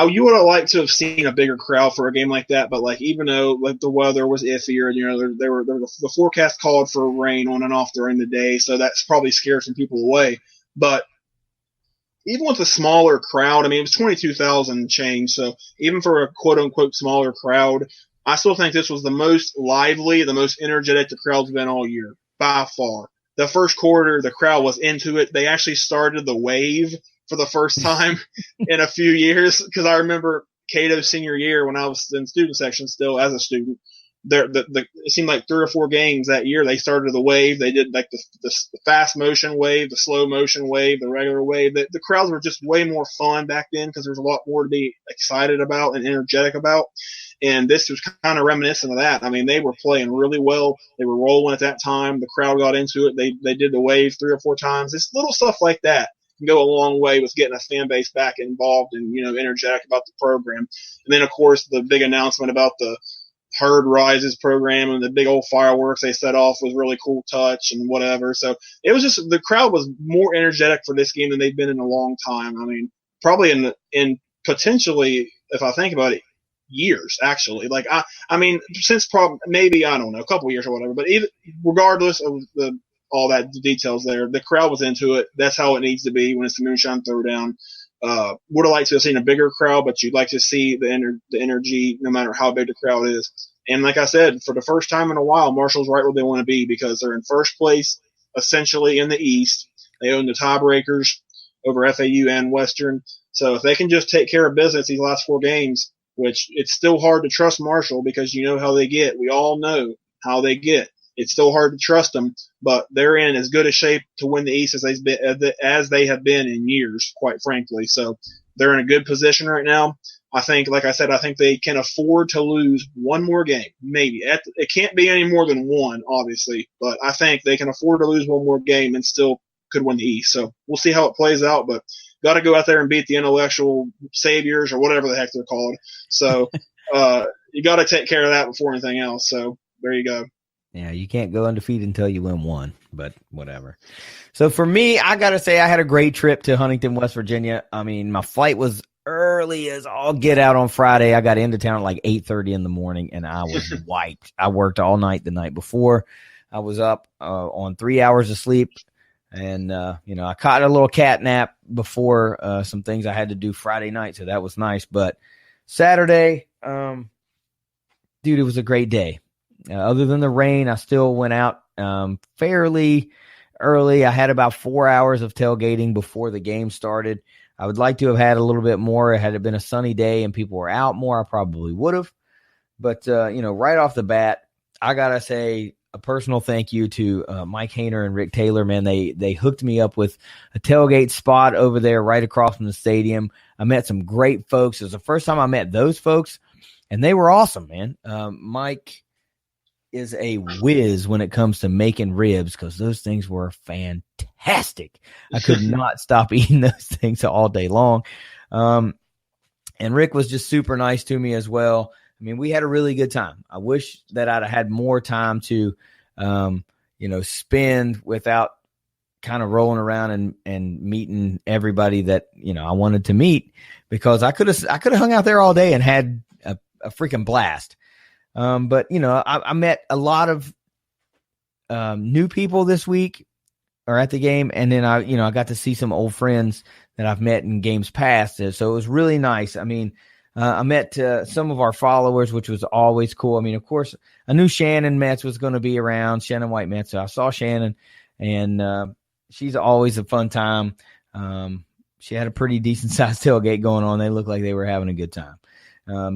S7: you would have liked to have seen a bigger crowd for a game like that, but even though the weather was iffier, the forecast called for rain on and off during the day, so that's probably scared some people away. But even with a smaller crowd, it was 22,000 change, so even for a quote-unquote smaller crowd, I still think this was the most lively, the most energetic the crowd's been all year, by far. The first quarter, the crowd was into it. They actually started the wave for the first time in a few years, because I remember Cato's senior year when I was in student section still as a student. It seemed like 3 or 4 games that year they started the wave. They did like the fast motion wave, the slow motion wave, the regular wave. The crowds were just way more fun back then because there's a lot more to be excited about and energetic about. And this was kind of reminiscent of that. They were playing really well. They were rolling at that time. The crowd got into it. They did the wave 3 or 4 times. It's little stuff like that can go a long way with getting a fan base back involved and, energetic about the program. And then, of course, the big announcement about the Herd Rises program and the big old fireworks they set off was really cool touch and whatever. So it was just the crowd was more energetic for this game than they've been in a long time. Probably in potentially, if I think about it, years actually. Since maybe I don't know, a couple years or whatever. But even regardless of all that the details there, the crowd was into it. That's how it needs to be when it's the Moonshine Throwdown. Would have liked to have seen a bigger crowd, but you'd like to see the energy no matter how big the crowd is. And like I said, for the first time in a while, Marshall's right where they want to be because they're in first place, essentially in the East. They own the tiebreakers over FAU and Western. So if they can just take care of business these last 4 games, which it's still hard to trust Marshall because you know how they get. We all know how they get. It's still hard to trust them, but they're in as good a shape to win the East as they have been in years, quite frankly. So they're in a good position right now. I think, like I said, I think they can afford to lose one more game, maybe. It can't be any more than 1, obviously, but I think they can afford to lose one more game and still could win the East. So we'll see how it plays out, but got to go out there and beat the intellectual saviors or whatever the heck they're called. So you got to take care of that before anything else. So there you go.
S6: Yeah, you can't go undefeated until you win 1, but whatever. So for me, I got to say I had a great trip to Huntington, West Virginia. My flight was early as all get out on Friday. I got into town at like 8:30 in the morning, and I was wiped. I worked all night the night before. I was up on 3 hours of sleep, and, I caught a little cat nap before some things I had to do Friday night, so that was nice. But Saturday, dude, it was a great day. Other than the rain, I still went out fairly early. I had about 4 hours of tailgating before the game started. I would like to have had a little bit more. Had it been a sunny day and people were out more, I probably would have. But, right off the bat, I got to say a personal thank you to Mike Hayner and Rick Taylor, man. They hooked me up with a tailgate spot over there right across from the stadium. I met some great folks. It was the first time I met those folks, and they were awesome, man. Mike is a whiz when it comes to making ribs because those things were fantastic. I could not stop eating those things all day long. And Rick was just super nice to me as well. We had a really good time. I wish that I'd have had more time to, spend without kind of rolling around and meeting everybody that, I wanted to meet, because I could have hung out there all day and had a freaking blast. But I met a lot of new people this week or at the game, and then I got to see some old friends that I've met in games past. So it was really nice. I met some of our followers, which was always cool. Of course, I knew Shannon Metz was going to be around, Shannon White Metz. So I saw Shannon, and she's always a fun time. She had a pretty decent sized tailgate going on. They looked like they were having a good time.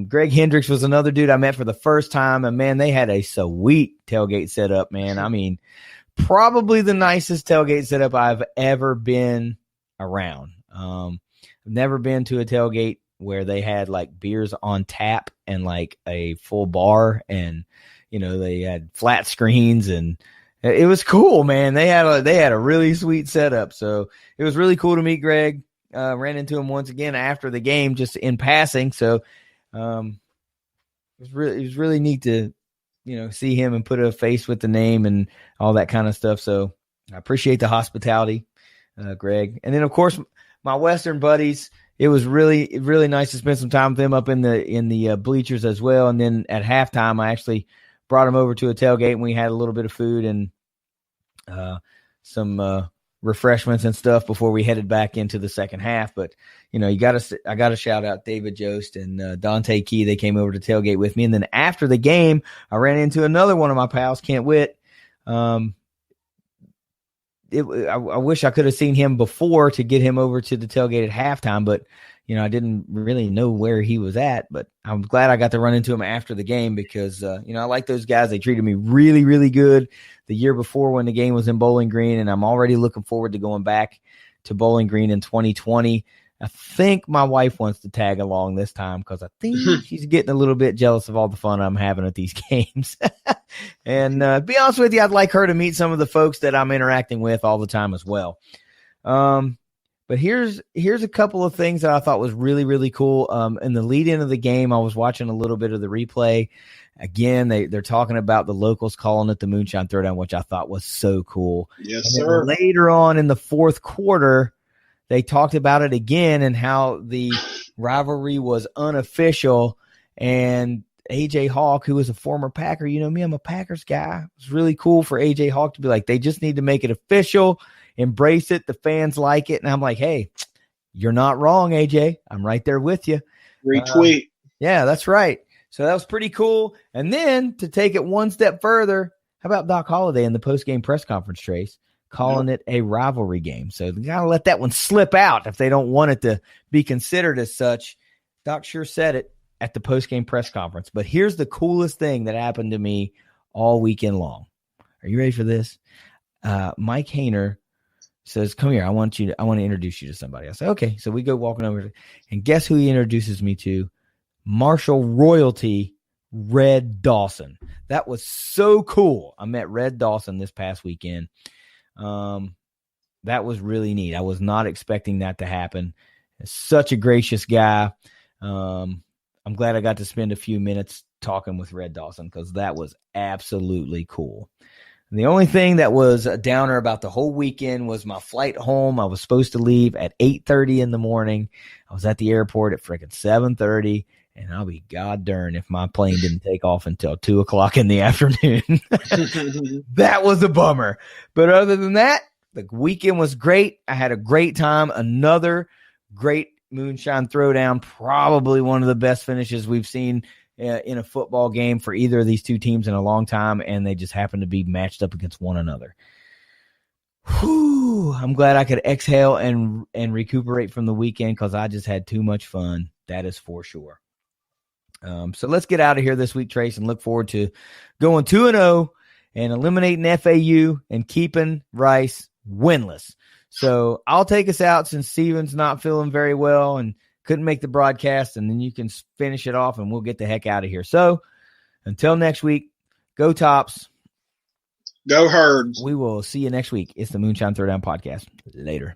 S6: Greg Hendricks was another dude I met for the first time, and man, they had a sweet tailgate set up, man. I mean, probably the nicest tailgate setup I've ever been around. I've never been to a tailgate where they had like beers on tap and like a full bar, and they had flat screens, and it was cool, man. They had a really sweet setup. So it was really cool to meet Greg. Ran into him once again after the game, just in passing. So it was really neat to see him and put a face with the name and all that kind of stuff. So I appreciate the hospitality, Greg. And then of course my Western buddies, it was really, really nice to spend some time with them up in the bleachers as well. And then at halftime, I actually brought them over to a tailgate, and we had a little bit of food and some refreshments and stuff before we headed back into the second half. But I got to shout out David Jost and Dante Key. They came over to tailgate with me, and then after the game, I ran into another one of my pals, Kent Witt. I wish I could have seen him before to get him over to the tailgate at halftime, but I didn't really know where he was at. But I'm glad I got to run into him after the game because I like those guys. They treated me really, really good the year before when the game was in Bowling Green, and I'm already looking forward to going back to Bowling Green in 2020. I think my wife wants to tag along this time because I think she's getting a little bit jealous of all the fun I'm having at these games. And to be honest with you, I'd like her to meet some of the folks that I'm interacting with all the time as well. But here's a couple of things that I thought was really, really cool. In the lead in of the game, I was watching a little bit of the replay. Again, they're talking about the locals calling it the Moonshine Throwdown, which I thought was so cool.
S7: Yes,
S6: and
S7: sir.
S6: Later on in the fourth quarter, they talked about it again and how the rivalry was unofficial. And AJ Hawk, who was a former Packer, me, I'm a Packers guy. It was really cool for AJ Hawk to be like, they just need to make it official, embrace it. The fans like it. And I'm like, hey, you're not wrong, AJ. I'm right there with you.
S7: Retweet.
S6: Yeah, that's right. So that was pretty cool. And then to take it one step further, how about Doc Holliday in the post-game press conference, Trace, calling it a rivalry game? So they got to let that one slip out if they don't want it to be considered as such. Doc sure said it at the post-game press conference. But here's the coolest thing that happened to me all weekend long. Are you ready for this? Mike Hayner says, come here. I want to introduce you to somebody. I say, okay. So we go walking over, and guess who he introduces me to? Marshall royalty, Red Dawson. That was so cool. I met Red Dawson this past weekend. That was really neat. I was not expecting that to happen. Such a gracious guy. I'm glad I got to spend a few minutes talking with Red Dawson because that was absolutely cool. And the only thing that was a downer about the whole weekend was my flight home. I was supposed to leave at 8:30 in the morning. I was at the airport at freaking 7:30. And I'll be god darn if my plane didn't take off until 2:00 in the afternoon. That was a bummer. But other than that, the weekend was great. I had a great time. Another great Moonshine Throwdown. Probably one of the best finishes we've seen in a football game for either of these two teams in a long time. And they just happened to be matched up against one another. Whew, I'm glad I could exhale and recuperate from the weekend because I just had too much fun. That is for sure. So let's get out of here this week, Trace, and look forward to going 2-0 and eliminating FAU and keeping Rice winless. So I'll take us out since Steven's not feeling very well and couldn't make the broadcast, and then you can finish it off and we'll get the heck out of here. So until next week, go Tops.
S7: Go Herds.
S6: We will see you next week. It's the Moonshine Throwdown podcast. Later.